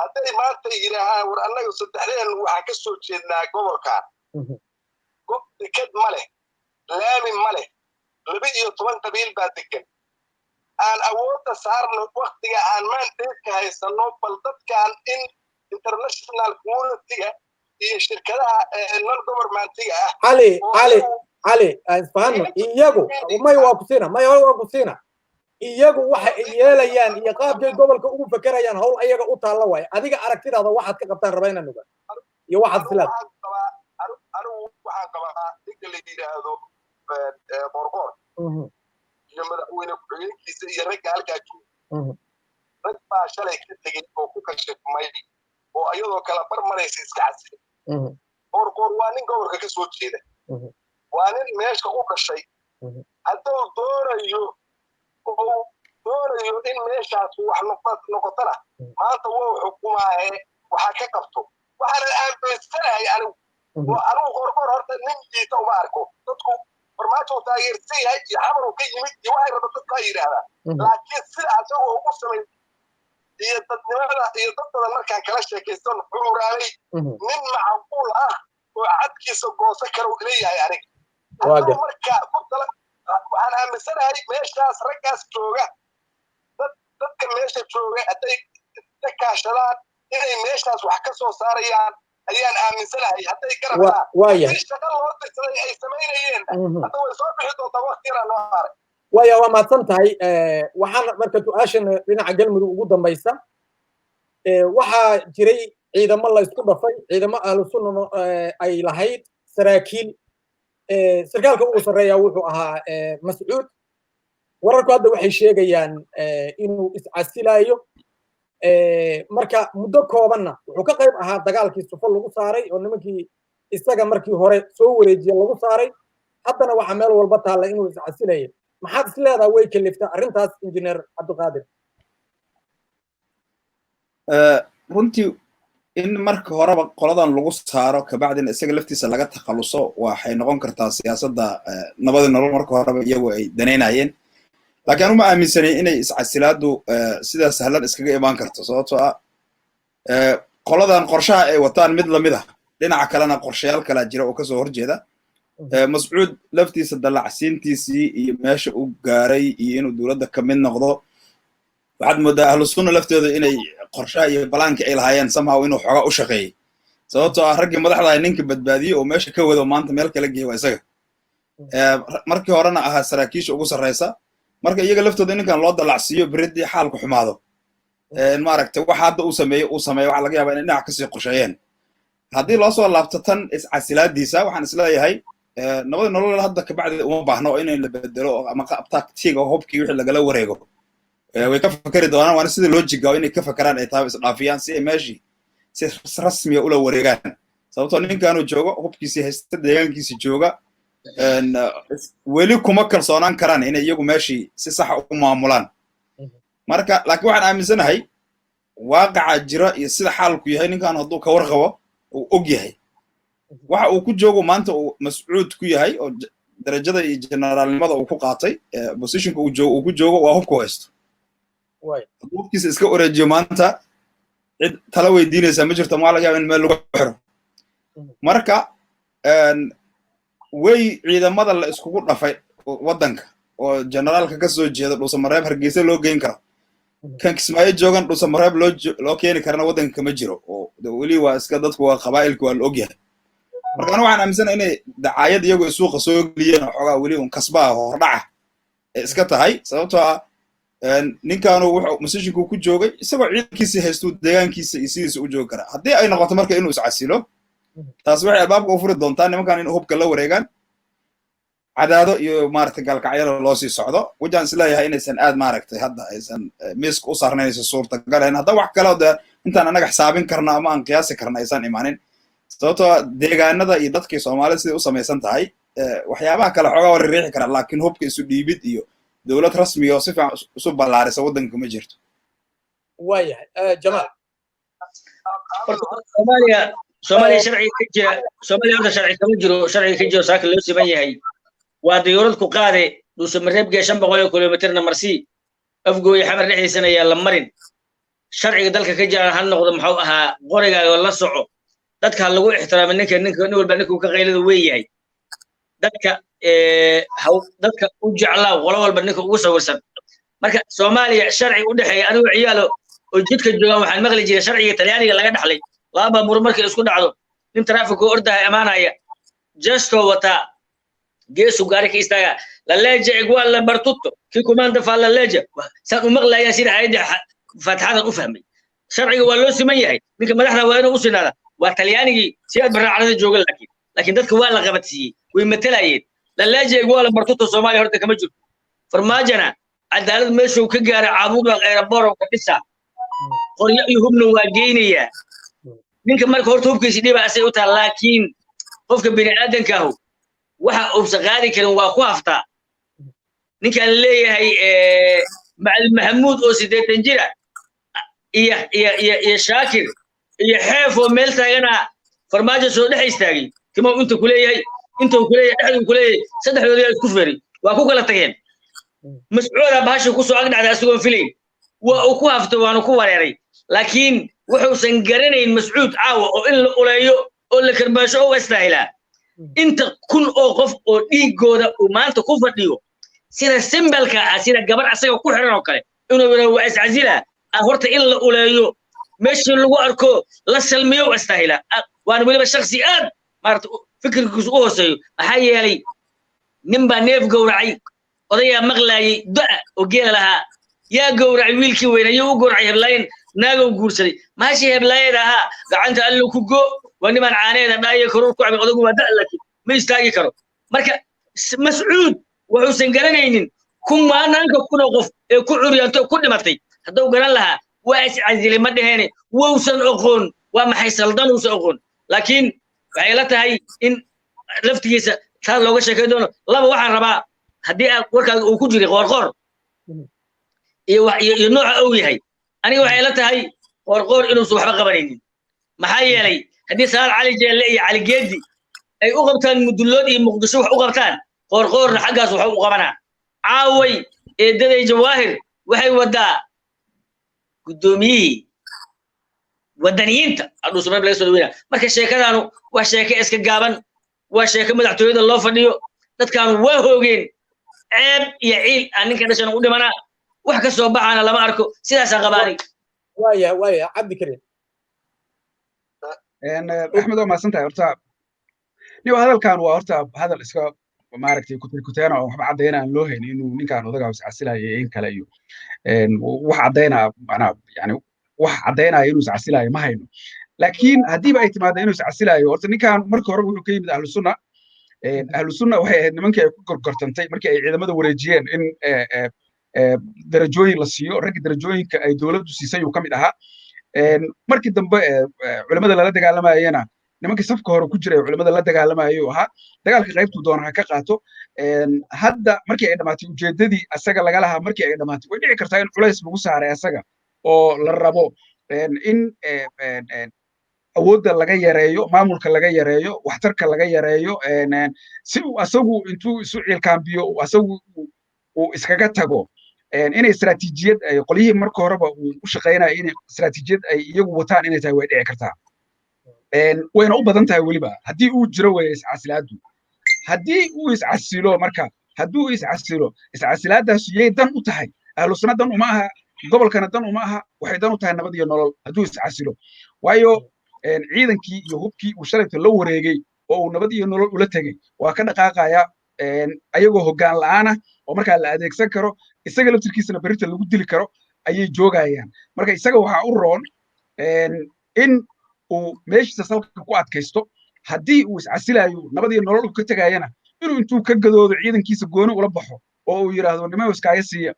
S3: hadday maanta yidhaahaan war annaga saddexdeen waxaan ka soo jeednaa gobolkan deked ma leh laami ma leh 12 qabiil baa degan aan awoodda saarno waktiga aan maanteedka haysano bal dadkan in international community-ga iyo shirkadaha non governmentiga ah
S1: cali isfahanno iyagu waa ku siina iyagu waxa ay yeelayaan iyo qaabkay gobolka ugu fakerayaan hawl ayaga u taalla waaye adiga aragtidaada waxaad ka qabtaan raba inaan ogaan iyo waxaad silaad
S3: anigu waxaan qabaa ninka la yidhaahdo qorqor iyo madaxweyne ku-xigeenkiisa iyo ragga halkaa jooga rag baa shalay ka tegey oo ku kashifmay oo ayadoo kala barmaraysa iska casiri qorqor waa nin gobolka ka soo jeeda waa nin meesha u dhashay hadduu doonayo in meeshaas wax noqotana maanta wuu xukumaahe waxa ka qabto waxaanan aaminsanahay anigu qorqor horta nin liita uma arko dadku farmaajo uu taageersan yahay iyo xamar uu ka yimid iyo waxay rabta dadku ay yidhaahdaan laakiin sida asagoo ugu samay iyo dadnimada iyo dadada markaan kala sheekaysan xuuraalay nin macquul ah oo cadkiisa goosa kara uu leeyahay aniga marka waxaan aaminsanahay meeshaas raggaas jooga dadka meesha jooga hadday ka kaashadaan inay meeshaas wax ka soo saarayaan ayaan aaminsanahay hadday garabtaa shaqa loo tirsaday ay samaynayeen hadda way soo bixi doontaa waqti yaraa loo haray
S1: waya waa mahadsan tahay waxaan marka su-aashan dhinaca galmudug ugu dambaysa waxaa jiray ciidamo la isku dhafay ciidamo ahlu sunna ay lahayd saraakiil sarkaalka ugu sarreeya wuxuu ahaa mascuud wararku hadda waxay sheegayaan inuu iscasilayo marka muddo koobanna wuxuu ka qayb ahaa dagaalkii sufo lagu saaray oo nimankii isaga markii hore soo wareejiye lagu saaray haddana waxaa meel walba taalla inuu iscasilayo maxaad is leedaha way kalifta arrintaas injineer cabdiqaadir
S4: runtii in marka horeba qoladan lagu saaro kabacdina isaga laftiisa laga takhaluso waxay noqon kartaa siyaasadda nabadii nolol marka horeba iyagu ay danaynayeen laakiin anuma aaminsanay inay iscasilaadu sidaa sahlan iskaga imaan karto sababtoo ah qoladan qorshaha ay wataan mid lamid ah dhinaca kalena qorshayaal kalaa jira oo kasoo horjeeda mascuud laftiisa dallacsiintiisii iyo meesha uu gaaray iyo inuu dowladda ka mid noqdo waxaad moodaa ahlu sunna lafteedu inay qorshaha iyo balaankii ay lahaayeen somehow inuu xoogaa u shaqeeyey sababtoo ah raggii madaxda ninka badbaadiyey oo meesha ka wado maanta meel kala geeyey waa isaga markii horena ahaa saraakiisha ugu sarreysa marka iyaga laftooda ninkan loo dallacsiiyo beridii xaalku xumaado maaragtay waxa hadda uu sameeyo waxaa laga yaabaa inay dhinac kasii qorsheeyeen haddii loo soo laabto tan iscasilaadiisa waxaan isleeyahay nabadii nolol hadda kabacdi uma baahno in la bedelo ama taktiga hubkii wixii lagala wareego way ka fakari doonaan waana sida loojiga inay ka fakaraan ay tahay isdhaafiyaan si ay meeshii si rasmiya ula wareegaan sababtoo ninkanuu joogo hubkiisii haysta deegaankiisii jooga weli kuma kalsoonaan karaan inay iyagu meeshii si saxa u maamulaan marka laakiin waxaan aaminsanahay waaqaca jira iyo sida xaalku yahay ninkan hadduu ka warqabo uu og yahay waxa uu ku joogo maanta uu mascuud ku yahay oo darajada iyo generaalnimada uu ku qaatay positionka uu ku joogo waa hubku haysto hubkiisa iska wareejiyo maanta cid tala weydiinaysa ma jirto maa laga yaaba in meel lagu xiro marka way ciidamada la iskugu dhafay waddanka oo generaalka ka soo jeeda dhuusamareeb hargeysa loo geyn karo kan kismaayo joogan dhuusamareeb loo keeni karana waddanka kama jiro oo weli waa iska dadku waa qabaa'ilku waa la ogyahay marka anu waxaan aaminsanahay inay dacaayad iyagu ay suuqa soo geliyeen oo xoogaa weli un kasbaa hordhaca ee iska tahay sababtoo ah ninkaanu wuxuu masajinku ku joogay isagoo ciidankiisii haystuu deegaankiisa iyo sidiisa u joogi karaa haddii ay noqoto marka inuu iscasilo taas waxay albaabka u furi doontaa nimankan in hubka la wareegaan cadaado iyo maaragtay gaalkacyada loo sii socdo wajaan isleeyahay inaysan aad maaragtay hadda aysan miiska u saarnaynaysa suurtagalayn hadda wax kale de intaan anaga xisaabin karna ama aan qiyaasi karna aysan imaanin sababtoo deegaanada iyo dadkii soomaalida siday u samaysan tahay waxyaabaha kale xoogaa waa riixi karaa laakiin hubka isu dhiibid iyo dowlad rasmi oo si fiican isu ballaarisa waddanka ma jirto
S1: waayahay jamaal
S5: soomaaliya sharciga ka jira soomaaliya horta sharci kama jiro sharciga ka jiro saaka loo siman yahay waa diyuurad ku qaade dhuusamareeb gee 500 kilomitirna marsii afgooya xamar dhexdiisana ayaa la marin sharciga dalka ka jira ha noqdo muxuu ahaa qorigaaga la soco dadka lagu ixtiraamo nin walba ninkuu ka qaylada weeyahay dadka u jeclaa qolo walba ninka ugu sawirsan marka soomaaliya sharci u dhexeeya anigu ciyaalo oo jidka joogaan waxaan maqli jiray sharciga talyaaniga laga dhaxlay laba baabuur markay isku dhacdo nin traffic oo ordahay amaanaya gesto wata geesu gaari ka istaaga la leeja igual la bartutto ki comanda fa la leeja saan u maqlayaa sida hay'adda fatxadan u fahmay sharciga waa loo siman yahay ninka madaxda waa inuu u sinaada waa talyaanigii si aad barnaacada jooga laakiin dadka waa la qabatiyay way matalayeen la leeja igual la bartutto Soomaaliya horta kama jirto farmaajana cadaalad meeshuu ka gaaray caabuda aeroboorka ka dhisa qoryo iyo hubna waa geynaya ninka marka horta hubkiisa dhiba asay u tahay laakiin qofka bini aadanka ah waxa uu shaqaadi karin waa ku haftaa ninka leeyahay macallin Maxamuud oo 80 jira iyo Shaakir iyo xeef oo meel taagana farmaajo soo dhex istaagay timo inta kuleeyahay intuu kuleeyahay dhexdu kuleeyahay saddexdood isku feeri waa ku kala tageen mas'uula baasha ku soo agdhacday asagoo filayn waa uu ku haftay waana ku wareeray laakiin wuxuusan garanayn mas'uud caawa oo in la uleeyo oo la karbaasho oo istaahila inta kun oo qof oo dhiigooda uu maanta ku fadhiyo sida simbalka ah sida gabar asaga ku xiran oo kale inuu waa iscazila horta in la uleeyo meeshii lagu arko la salmiyo istaahila waan waliba shakhsi aad maarta fikirkiisu u hooseeyo maxaa yeelay nin baa neef gowracay odayaa maqlaayay du'a oo geela lahaa yaa gowracay wiilkii weynayuu u gowracay heblayn naagow guursaday maashii heblaayada ahaa gacanta allo ku go waa niman caaneeda dhaayo karuur ku cabay odagu waa da' laakiin ma istaagi karo marka mas'uud wuxuusan garanaynin kumaanaanka kuna qof ee ku curyaantay ku dhimatay hadduu garan lahaa waa iscazilay ma dheheen wausan oqoon waa maxay saldan uusan oqoon laakiin waxay la tahay in laftigiisa taa looga sheekay doono laba waxaan rabaa haddii warkaaga uu ku jiray qoorqoor iyo nooca uu yahay aniga waxay la tahay qoorqoor inuusan waxba qabanaynin maxaa yeelay haddii salaad cali jeelle iyo cali geedi ay u qabtaan mudullood iyo muqdisho wax u qabtaan qoorqoorna xaggaas wax u qabanaa caaway eedaday jawaahir waxay wadaa guddoomiyihii wadaniyiinta aduu sumayb laga soo dhaweynaa marka sheekadaanu waa sheeke iska gaaban waa sheeke madaxtooyada loo fadhiyo dadkaanu waa hoogeen ceeb iyo ciil aan ninka dhashan u dhimanaa wax ka soo baxaana lama arko sidaasaan qabaanay
S1: waaya cabdi karim
S2: axmed waa mahadsantahay horta niyo hadalkan waa horta hadal iska maaragtay kuteena oo waxba caddayna aan loo hayn inuu ninkaan odagaa iscasilayo in kale iyo wax caddaynaa macnaa yani wax caddaynaya inuu iscasilayo ma hayno laakiin haddiiba ay timaado inuu iscasilayo horta ninkaan markii hore wuxuu ka yimid ahlusunna ahlusunna waxay ahayd nimankii ay ku gorgortantay markii ay ciidamada wareejiyeen in darajooyin la siiyo raggi darajooyinka ay dowladdu siisay uu ka mid ahaa markii dambe culimada lala dagaalamayena nimankii safka hore ku jiray culimada la dagaalamayay ahaa dagaalka qaybtuu doona ha ka qaato hadda markii ay dhamaatay ujeedadii asaga laga lahaa markii ay dhamaatay way dhici kartaa in culays lagu saaray asaga oo la rabo in awoodda laga yareeyo maamulka laga yareeyo waxtarka laga yareeyo si uu asagu intuu isu ciilkaambiyo asagu uu iskaga tago inay istaraatiijiyad ay qolyihii marka horeba uu u shaqaynaya inay istaraatiijiyad ay iyagu wataan inay tahay way dhici kartaa wayna u badan tahay weliba haddii uu jiro weeye iscasilaadu haddii uu iscasilo marka hadduu iscasilo iscasilaadaas yay dan u tahay ahlu sunna dan uma aha gobolkana dan uma aha waxay dan u tahay nabad iyo nolol hadduu iscasilo waayo ciidankii iyo hubkii uu shalayta la wareegay oo uu nabad iyo nolol ula tegey waa ka dhaqaaqaya ayagoo hoggaan la'aana oo markaa la adeegsan karo isaga laftirkiisana berita lagu dili karo ayay joogayaan marka isaga waxaa u roon in uu meeshiisa salka ku adkaysto haddii uu iscasilayo nabad iyo nolol ka tegayana inuu intuu ka gadoodo ciidankiisa gooni ula baxo oo uu yidhaahdo niman iskaaga siiya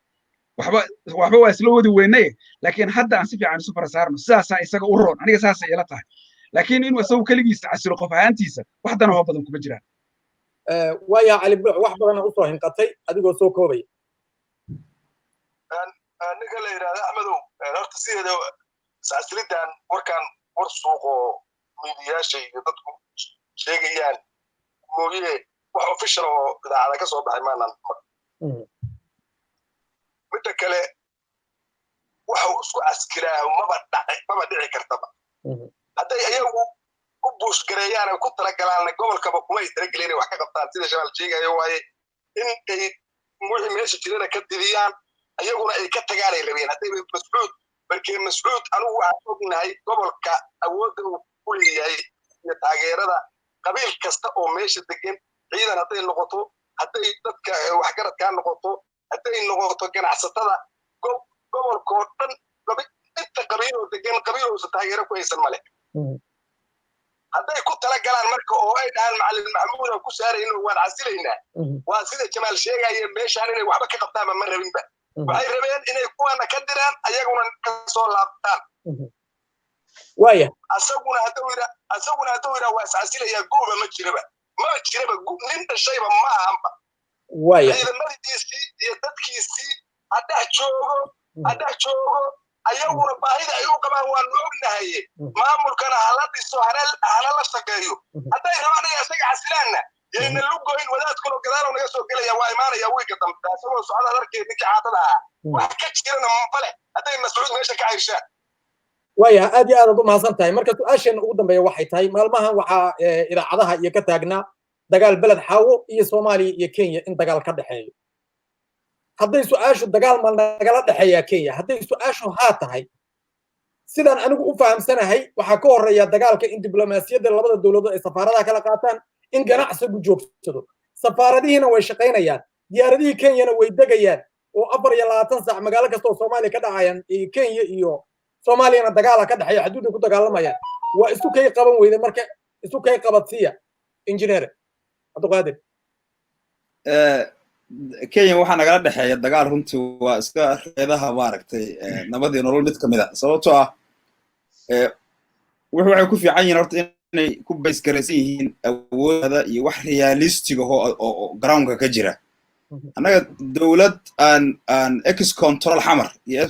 S2: waxba waa isla wadi weynaye laakiin hadda aan si fiican isu fara saarno sidaasaa isaga u roon aniga saasay ila tahay laakiin inuu isagu keligiisa casilo qof ahaantiisa wax danahoo badan kuma jiraan
S1: waaya cali buux wax badana usoo hinqatay adigoo soo koobaya
S3: ninka la yidhahda axmedow horta sideeda iscasilidan warkaan war suuqoo miidiyaasha iyo dadku sheegayaan mooye wax official oo idaacada ka soo baxay maanaan midda kale waxuu isku caskiraayo maba dhici kartaba hadday ayagu ku buushgareeyaan ay ku talagalaanna gobolkaba kumay talagelin wax ka qabtaan sida shabaal sheegayo waaye in ay wixii meesha jirana ka didiyaan ayaguna ay ka tagaanay rabeen hadday mascuud markii mascuud anugu waxaan ognahay gobolka awoodda uu ku leeyahay iyo taageerada qabiil kasta oo meesha degan ciidan hadday noqoto hadday dadka waxgaradkaa noqoto hadday noqoto ganacsatada gobolkoo dhan inta qabiiloo degan qabiiloosa taageero ku haysan male hadday ku talagalaan marka oo ay dhahaan macallin maxamuud aan ku saarayno waan casilaynaa waa sida jamaal sheegaya meeshaan inay waxba ka qabtaanba ma rabinba waxay rabeen inay kuwana ka diraan ayaguna ka soo laabtaan
S1: waaya
S3: asaguna hadduu yidhaa waa iscasilayaa gooba ma jiraba nin dhashayba ma ahanba
S1: waaya
S3: ciidamadiisii iyo dadkiisii haddax joogo ayaguna baahida ay u qabaan waan ognahay maamulkana hala dhiso hala la shaqeeyo hadday rabaan inay isaga casilaanna yayna lugoyn wadaadkuna gadaal naga soo gelaya waa imaanaya wiilka dambe asagoo socda darkeed ninkii caadada ah wax ka jirana male hadday mascuud meesha ka cayshaan
S1: waya aad iyo aad u mahadsan tahay marka su'aashan ugu dambeeya waxay tahay maalmahan waxaa idaacadaha iyo ka taagnaa dagaal beled xaawo iyo Soomaaliya iyo Kenya in dagaal ka dhaxeeyo hadday su'aashu dagaal ma nagala dhaxeeya Kenya hadday su'aashu haa tahay sidaan anigu u fahamsanahay waxa ka horeeya dagaalka in diblomaasiyadda labada dawladood ay safaaradaha kala qaataan in ganacsigu joogsado safaaradihiina way shaqaynayaan diyaaradihii Kenyana way degayaan oo 24 saac magaalo kasta oo Soomaaliya ka dhacayaan Kenya iyo Soomaaliyana dagaal ka dhaxeeya xuduudda ku dagaalamayaan waa isku kay qaban weyday marka isku kay qabadsiya engineer Abdulqaadir
S4: Kenya waxa nagala dhaxeeya dagaal runtii waa iska reedaha maaragtay nabadii nolol mid kamid ah sababtoo ah waxay ku fiican yihiin horta inay ku base garaysan yihiin awoodda iyo wax realistic oo groundka ka jira annaga dawlad aan ex control xamar iyo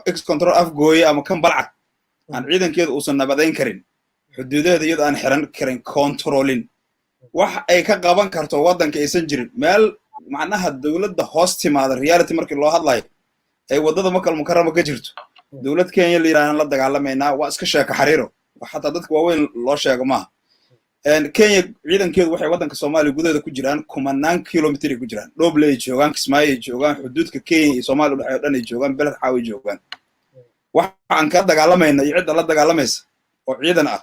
S4: ex control afgooye ama kan balcad aan ciidankeedu uusan nabadayn karin xuduudaheeda iyadoo aan xiran karin controlin wax ay ka qaban karto waddanka aysan jirin meel macnaha dawladda hoos timaada reality markii loo hadlayo ay waddada Makal Mukarrama ka jirto dawlad Kenya la yiraahdo la dagaalamayna waa iska sheeko xariiro xataa dadka waaweyn loo sheego maaha Kenya ciidankeedu waxay waddanka Soomaaliya gudaheeda ku jiraan kumanaan kilomitir ku jiraan Dhoble ay joogaan Kismaayo ay joogaan xuduudka Kenya iyo Soomaaliya u dhaxeeyo dhan ay joogaan beled xaawi joogaan waxaan ka dagaalamayna iyo cidda la dagaalamaysa oo ciidan ah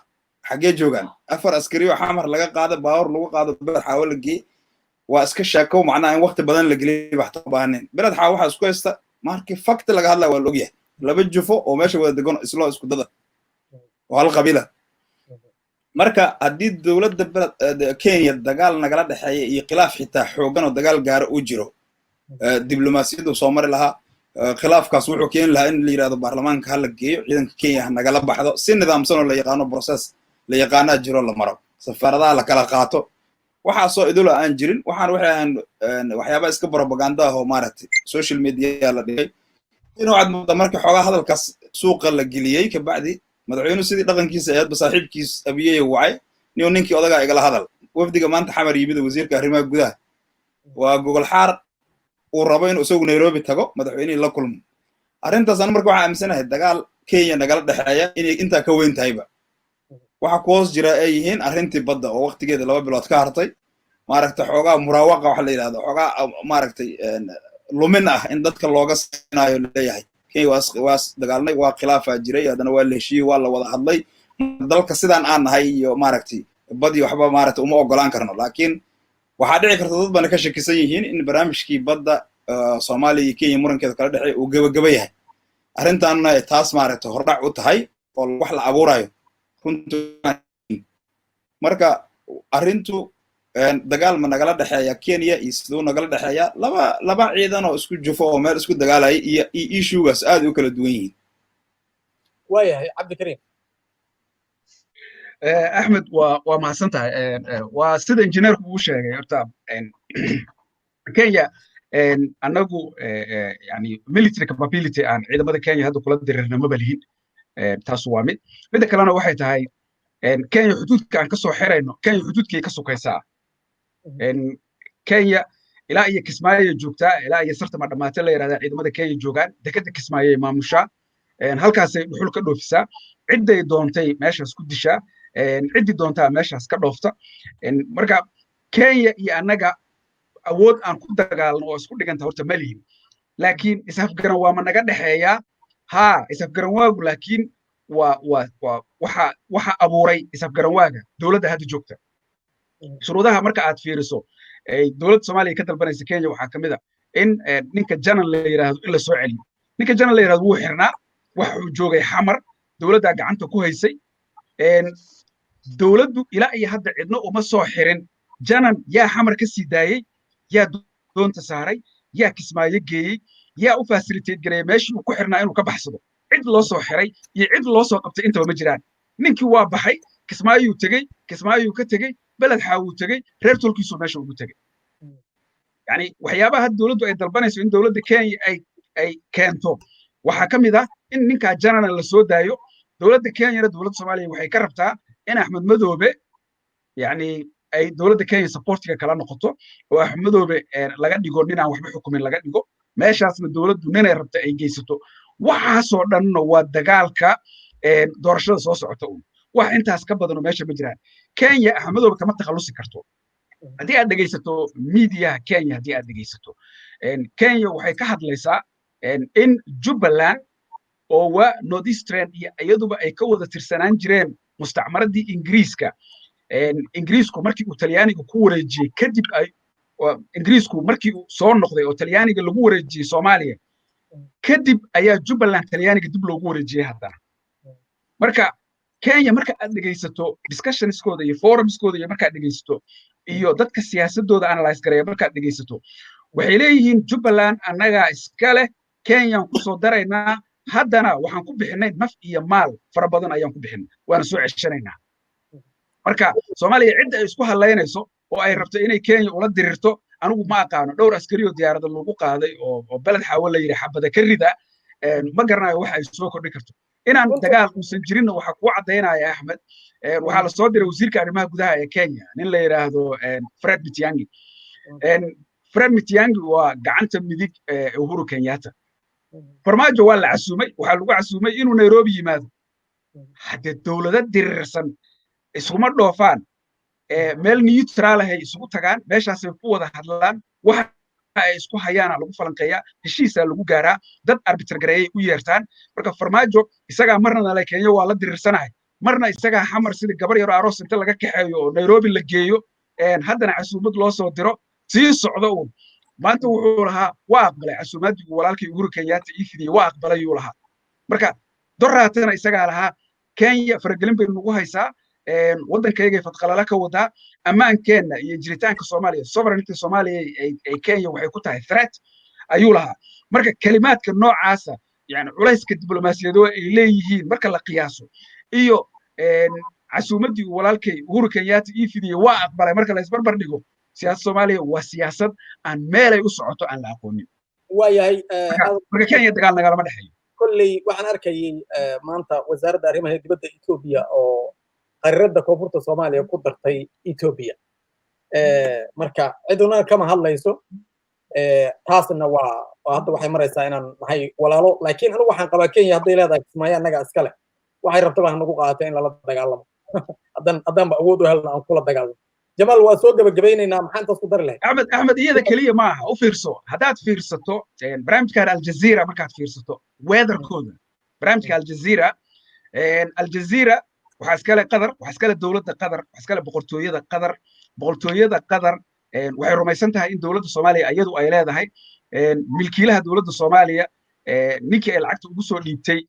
S4: xagee joogaan afar askari oo xamar laga qaado baawar lagu qaado beled xaawi la geey waa iska sheeko macnaha in waqti badan la geliyo wax u baahneen beled xaawi waxa isku haysta markii fakti laga hadlayo waa la ogyahay laba jufo oo meesha wada degan isku dada oo hal qabiila marka haddii dawladda Kenya dagaal nagala dhaxeeya iyo khilaaf xitaa xoogan oo dagaal gaar u jiro diblomaasiyaddu soo mari lahaa khilaafkaas wuxuu keen lahaa in la yiraahdo baarlamaanka hal la geeyo ciidanka Kenya nagala baxdo si nidaamsan oo la yaqaano process la yaqaana jiro la maro safaaradaha la kala qaato waxa soo idula aan jirin waxaan waxyaaba iska propaganda ah oo maaragtay social media la dhigay inuu cad muddo markii xogaa hadalkaas suuqa la geliyay ka bacdi madaxweynuhu sidii dhaqankiisa aad saaxiibkiis abiyay wacay ninkii odaga igala hadal wafdiga maanta xamar yimid wasiirka arrimaha gudaha waa gogol xaar uu rabo inuu isagu Nairobi tago madaxweynaha la kulmo arrintaas aan markaa waxa aaminsanahay dagaal Kenya nagala dhaxeeya inay inta ka weyn tahayba waxa ku hoos jira ay yihiin arrintii badda oo waqtigeeda 2 bilood ka hartay maaragtay xogaa muraawaqa waxa la yiraahdo xogaa maaragtay lumin ah in dadka looga sameeyo leeyahay Kenya waas dagaalnay waa khilaafa jiray hadana waa la heshiiyay waa la wada hadlay dalka sidaan aan nahay iyo maaragtay badii waxba maaragtay uma ogolaan karno laakiin waxa dhici karta dad badan ka shakisan yihiin in barnaamijkii badda Soomaaliya iyo Kenya murankeeda kala dhaxay uu gabagaba yahay arrintaana taas maaragtay hordhac u tahay oo wax la abuurayo runtii marka arrintu dagaal ma nagala dhaxeeya Kenya iyo sidoo nagala dhaxeeya laba ciidan oo isku jufo oo meel isku dagaalay iyo issue-gaas aad u kala duwan yihiin
S1: waayahay Cabdikariim
S2: Ahmed waa mahadsan tahay waa sida injineerku uu sheegay horta Kenya anagu yani military capability aan ciidamada Kenya hadda kula dirirna ma balihin taas waa mid kalena waxay tahay Kenya xuduudka aan ka soo xirayno Kenya xuduudkii ka sokaysaa Kenya ilaa iyo Kismaayo joogtaa ilaa iyo sarta ma dhamaatay la yiraahdaa ciidamada Kenya joogaan dekada Kismaayo maamusha halkaas ay dhuxul ka dhoofisaa ciday doontay meeshaas ku dishaa cidii doontaa meeshaas ka dhoofta marka Kenya iyo annaga awood aan ku dagaalno oo isku dhiganta horta malihin laakiin isafgaran waa ma naga dhaxeeyaa ha isafgaran waagu laakiin waxa abuuray isafgaran waaga dawladda hadda joogta shuruudaha marka aad fiiriso dawladda Soomaaliya ka dalbanaysa Kenya waxaa kamid ah in ninka janan la yiraahdo in la soo celiyo ninka janan la yiraahdo wuu xirnaa wuxuu joogay xamar dawladda gacanta ku haysay dawladdu ilaa iyo hadda cidna uma soo xirin janan yaa xamar ka sii daayay yaa doonta saaray yaa Kismaayo geeyay yaa u facilitate gareeyay meeshii uu ku xirnaa inuu ka baxsado cid loo soo xiray iyo cid loo soo qabtay intaba ma jiraan ninkii waa baxay Kismaayo tegay Kismaayo ka tegay beled xaawu tegay reer tolkiisu meesha ugu tegay yani waxyaabaha dawladdu ay dalbanayso in dawladda Kenya ay keento waxaa ka mid ah in ninkaa janana la soo daayo dowladda kenyana dowladda soomaaliya waxay ka rabtaa in axmed madoobe yani ay dowladda kenya supportiga kala noqoto oo axmed madoobe laga dhigo ninaan waxba xukumin laga dhigo meeshaasna dowladdu ninay rabta ay geysato waxaasoo dhanna waa dagaalka doorashada soo socota un wax intaas ka badanoo meesha ma jiraan kenya axmed madoobe kama takhallusi karto haddii aad dhegaysato miidiyaha kenya haddii aad dhegaysato kenya waxay ka hadlaysaa in jubbaland oo waa northeastern iyo iyaduba ay ka wada tirsanaan jireen mustacmaradii ingiriiska ingiriisku markii uu talyaaniga ku wareejiyey kadib ay ingiriisku markii uu soo noqday oo talyaaniga lagu wareejiyey soomaaliya kadib ayaa jubbaland talyaaniga dib loogu wareejiyey haddana marka kenya marka aad dhegaysato discussionskooda iyo forumskooda iyo markaad dhegaysato iyo dadka siyaasadooda analyze gareeya markaad dhegaysato waxay leeyihiin jubbaland annagaa iska leh kenyaan kusoo daraynaa haddana waxaan ku bixinay naf iyo maal fara badan ayaan ku bixinay waana soo ceshanaynaa marka soomaaliya cidda ay isku hadlaynayso oo ay rabto inay kenya ula dirirto anigu ma aqaano dhowr askari oo diyaarada lagu qaaday oo beled xaawo la yidhi xabada ka rida ma garanayo waxa ay soo kordhin karto inaan dagaal uusan jirinna waxaa kuu caddaynaya axmed waxaa la soo diray wasiirka arrimaha gudaha ee kenya nin la yidhaahdo fred mitiangi fred mitiangi waa gacanta midig uhuru kenyatta farmaajo waa la casuumay waxaa lagu casuumay inuu nairobi yimaado haddee dowlada dirirsan iskuma dhoofaan meel neutral ahay isugu tagaan meeshaasay ku wada hadlaan waxa ay isku hayaana lagu falanqeeyaa heshiisaa lagu gaaraa dad arbiter gareeyay u yeertaan marka farmaajo isagaa marna nale kenya waa la diriirsanahay marna isagaa xamar sida gabar yaro aroos inta laga kaxeeyo oo nairobi la geeyo haddana casuumad loo soo diro sii socdo uun maanta wuxuu lahaa waa aqbalay casuumaadii uu walaalkii uhuru kenyatta ii fidiyey waa aqbalay yuu lahaa marka doraatana isagaa lahaa kenya faragelin bay nagu haysaa waddankaygay fadqalala ka wadaa ammaankeenna iyo jiritaanka soomaaliya sovereignty soomaaliya ay kenya waxay ku tahay threat ayuu lahaa marka kelimaadka noocaasa yani culayska diblomaasiyadoo ay leeyihiin marka la qiyaaso iyo casuumaddii uu walaalkay uhuru kenyatta ii fidiyey waa aqbalay marka la isbarbar dhigo siyaasadda soomaaliya waa siyaasad aan meelay u socoto aan la aqoonin
S1: waayahay
S2: marka kenya dagaal nagalama dhexeeyo
S1: kolley waxaan arkayay maanta wasaaradda arrimaha dibadda etoobiya oo qariirada koonfurta soomaaliya ku dartay etoobiya marka ciduna kama hadlayso taasna waa hadda waxay maraysaa inaan nahay walaalo laakiin anigu waxaan qabaa kenya hadday leedahay kismaayo annaga iska leh waxay rabtaba hanagu qaadato in lala dagaalamo haddaanba awood u helna aan kula dagaalamo jamaal waa soo gabagabaynaynaa maxaa intaas ku dari lahayd
S2: axmed iyada keliya ma aha u fiirso haddaad fiirsato barnaamijkan aljazeera markaad fiirsato weatherkooda barnaamijka aljazeera waxaa iskale qatar waxaa iskale dowladda qatar waxaa iskale boqortooyada qatar waxay rumaysan tahay in dowladda soomaaliya iyadu ay leedahay milkiilaha dowladda soomaaliya ninkii ay lacagta ugu soo dhiibtay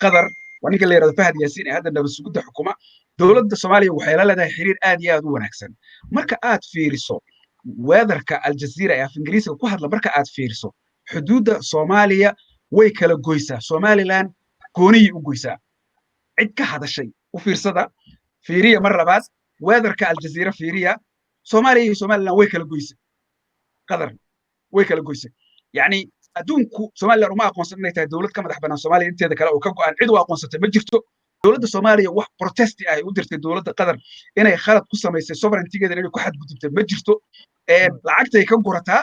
S2: qatar waa ninka la yidhahdo fahad yaasiin ee hadda nabad sugidda xukuma dowladda soomaaliya waxay la leedahay xiriir aad iyo aad u wanaagsan marka aad fiiriso weatherka aljazeera ee af ingiriisiga ku hadla marka aad fiiriso xuduudda soomaaliya way kala goysaa somaliland gooniyay u goysaa cid ka hadashay u fiirsada fiiriya mar labaad weatherka aljazeera fiiriya soomaaliya iyo somaliland way kala goysay qatar way kala goysay yani adduunku somaliland uma aqoonsan inay tahay dowlad ka madax bannaan soomaaliya inteeda kale oo ka go'an cid u aqoonsatay ma jirto dowladda soomaaliya wax protesti ah ay u dirtay dowladda qatar inay khalad ku samaysay sovereigntigeeda inay ku xadgudubtay ma jirto lacagtay ka gurataa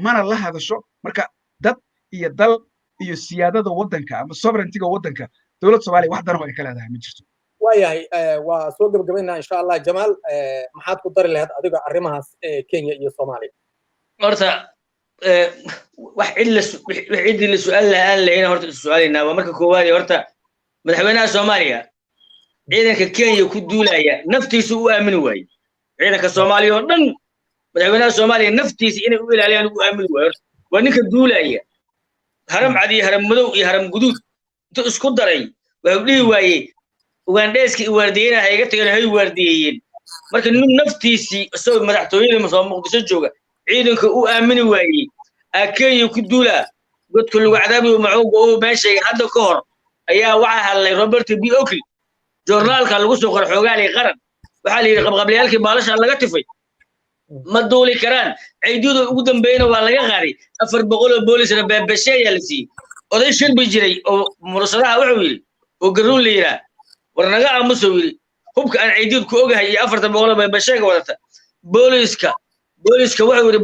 S2: mana la hadasho marka dad iyo dal iyo siyaadada waddanka ama sovereigntiga waddanka dowladda soomaaliya wax dano ay ka leedahay ma jirto
S1: waayahay waa soo gabagabaynaa insha allah jamaal maxaad ku dari lahayd adiga arrimahaas kenya iyo soomaaliya
S5: horta wax ciddii la su'aal lahaan lahayna horta is-su'aalaynaa waa marka koowaad horta madaxweynaha soomaaliya ciidanka kenya ku duulaya naftiisu u aamini waaye ciidanka soomaaliya oo dhan madaxweynaha soomaaliya naftiisa inay u ilaaliyaan u aamini waaye waa ninka duulaya haram cad iyo haram madow iyo haram guduud intuu isku daray waxuu dhihi waayey ugandheeska i waardiyeyna ha iga tageen hay waardiyeeyeen marka nin naftiisii isagoo madaxtooyada muqdisho jooga ciidanka u aamini waayey kenya ku duulaa godka lagu cadaabayo macooga oo meeshay hadda ka hor ayaa waxaa hadlay robert b oakley joornaalka lagu soo qoray xoogaalii qaran waxaa la yidhi qabqablayaalkii baalasha laga tifay ma duuli karaan ciidiyada ugu dambeeyna waa laga qaaday 400 oo boolisna beebesheeyaa la siiyey oday shirbi jiray oo mursadaha wuxuu yiri oo garuun leeyahay war naga aamuso yiri hubka aan ciidid ku ogahay iyo 400 beebasheega wadata booliska wuxuu yiri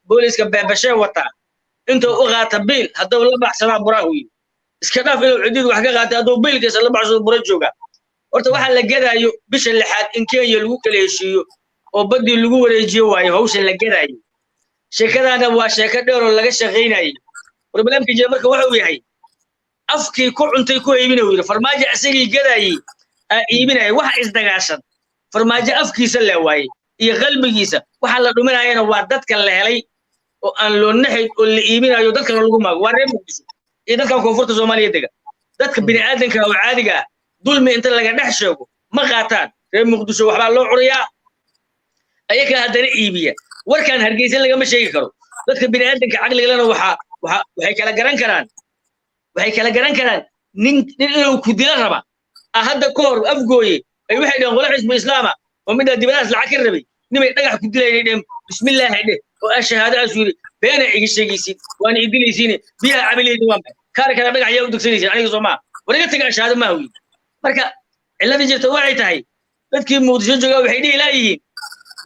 S5: booliska beebasheega wata inta uu qaata biil haduu la baxsana buraahu iska dhaaf inuu ciidid wax ka qaata haduu biilkiisa la baxsado bura jooga horta waxa la gadaayo bisha lixaad in Kenya lagu kala heshiiyo oo badii lagu wareejiyo waayo hawsha la gadaayo sheekadana waa sheeko dheer oo laga shaqeynayay problemka jira marka wuxuu yahay afkii ku cuntay ku iibinayo yiri farmaajo asagii gadaayay iibinay wax isdagaashan farmaajo afkiisa la waayay iyo qalbigiisa waxa la dhuminayana waa dadka la helay oo aan loo naxay oo la iibinayo dadka lagu maago waa reer Muqdisho iyo dadka koonfurta Soomaaliya dega dadka bini'aadanka oo caadiga dulmi inta laga dhex sheego ma qaataan reer Muqdisho waxba loo curiyaa ayaga hadana iibiya warkan hargeysa laga ma sheegi karo dadka bini'aadanka aqliga lana waxay kala garan karaan nin inuu ku dila raba hadda koor afgooye ay waxay dheen qolo xisbi islaama oo mid dibadaas lacag ka rabay nimay dhagax ku dilayeen bismillaah dheh oo shahaado asuri beena iga sheegaysid waan idilaysiin biya cabiliyadu waan kaar kala dhagax yaa u dugsanaysid aniga Soomaa wariga tagaa shahaado ma huwi marka cilada jirta waxay tahay dadkii Muqdisho jooga waxay dhiilaayeen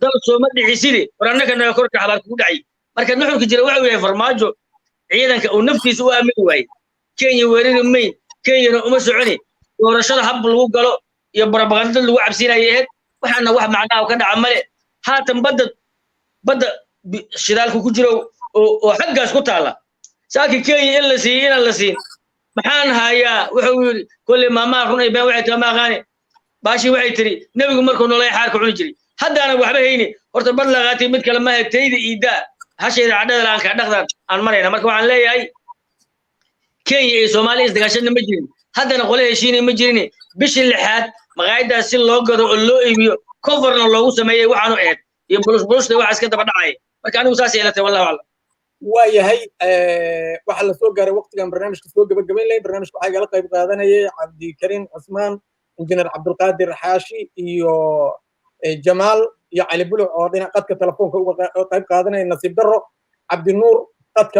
S5: dal Sooma dhiciside warannaka naga korka xabaar ku dhacay marka nuxurka jira waxa weeye farmaajo ciidanka oo naftiisa u aamin waayay Kenya weerari mayn Kenya uma soconi doorashada hab lagu galo iyo propaganda lagu cabsiinayay waxaana wax macnaa ka dhaca male haatan badda shidaalku ku jiro oo xaggaas ku taala saaki Kenya in la siin maxaan hayaa wuxuu yiri kulli maama runay baan waxay kama qaani baashi waxay tiri nabigu markuu nolol xaar ku cuni jiray haddana waxba hayni horta bad la qaatay mid kale ma haytayda iida hashayda cadada aan ka dhaqdan aan marayna marka waxaan leeyahay Kenya iyo Soomaaliya isdagaashan ma jirin haddana qole heshiinay ma jirin bishii lixaad maqaayada si loo gado oo loo iibiyo coverna loogu sameeyay waxaanu eed iyo bulshada waxa iska daba dhacay marka anigu saas yeelatay wallahi wala
S1: waayahay waxa la soo gaaray waqtigan barnaamijka soo gabagabeynay barnaamijka waxa kala qayb qaadanayay Cabdi Karim Cusmaan injineer Cabdulqaadir Xaashi iyo Jamaal iyo Cali Buluc oo dhinaca qadka telefoonka uga qayb qaadanay nasiib daro Cabdi Nuur qadka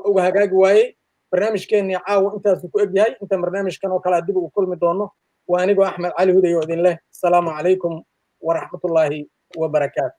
S1: uga hagaagi waayay barnaamijkeena caawa intaas ku egyahay inta barnaamijkan oo kala dib ugu kulmi doono waa aniga Axmed Cali Huday oo idin leh assalaamu calaykum wa rahmatullaahi wa barakaatuh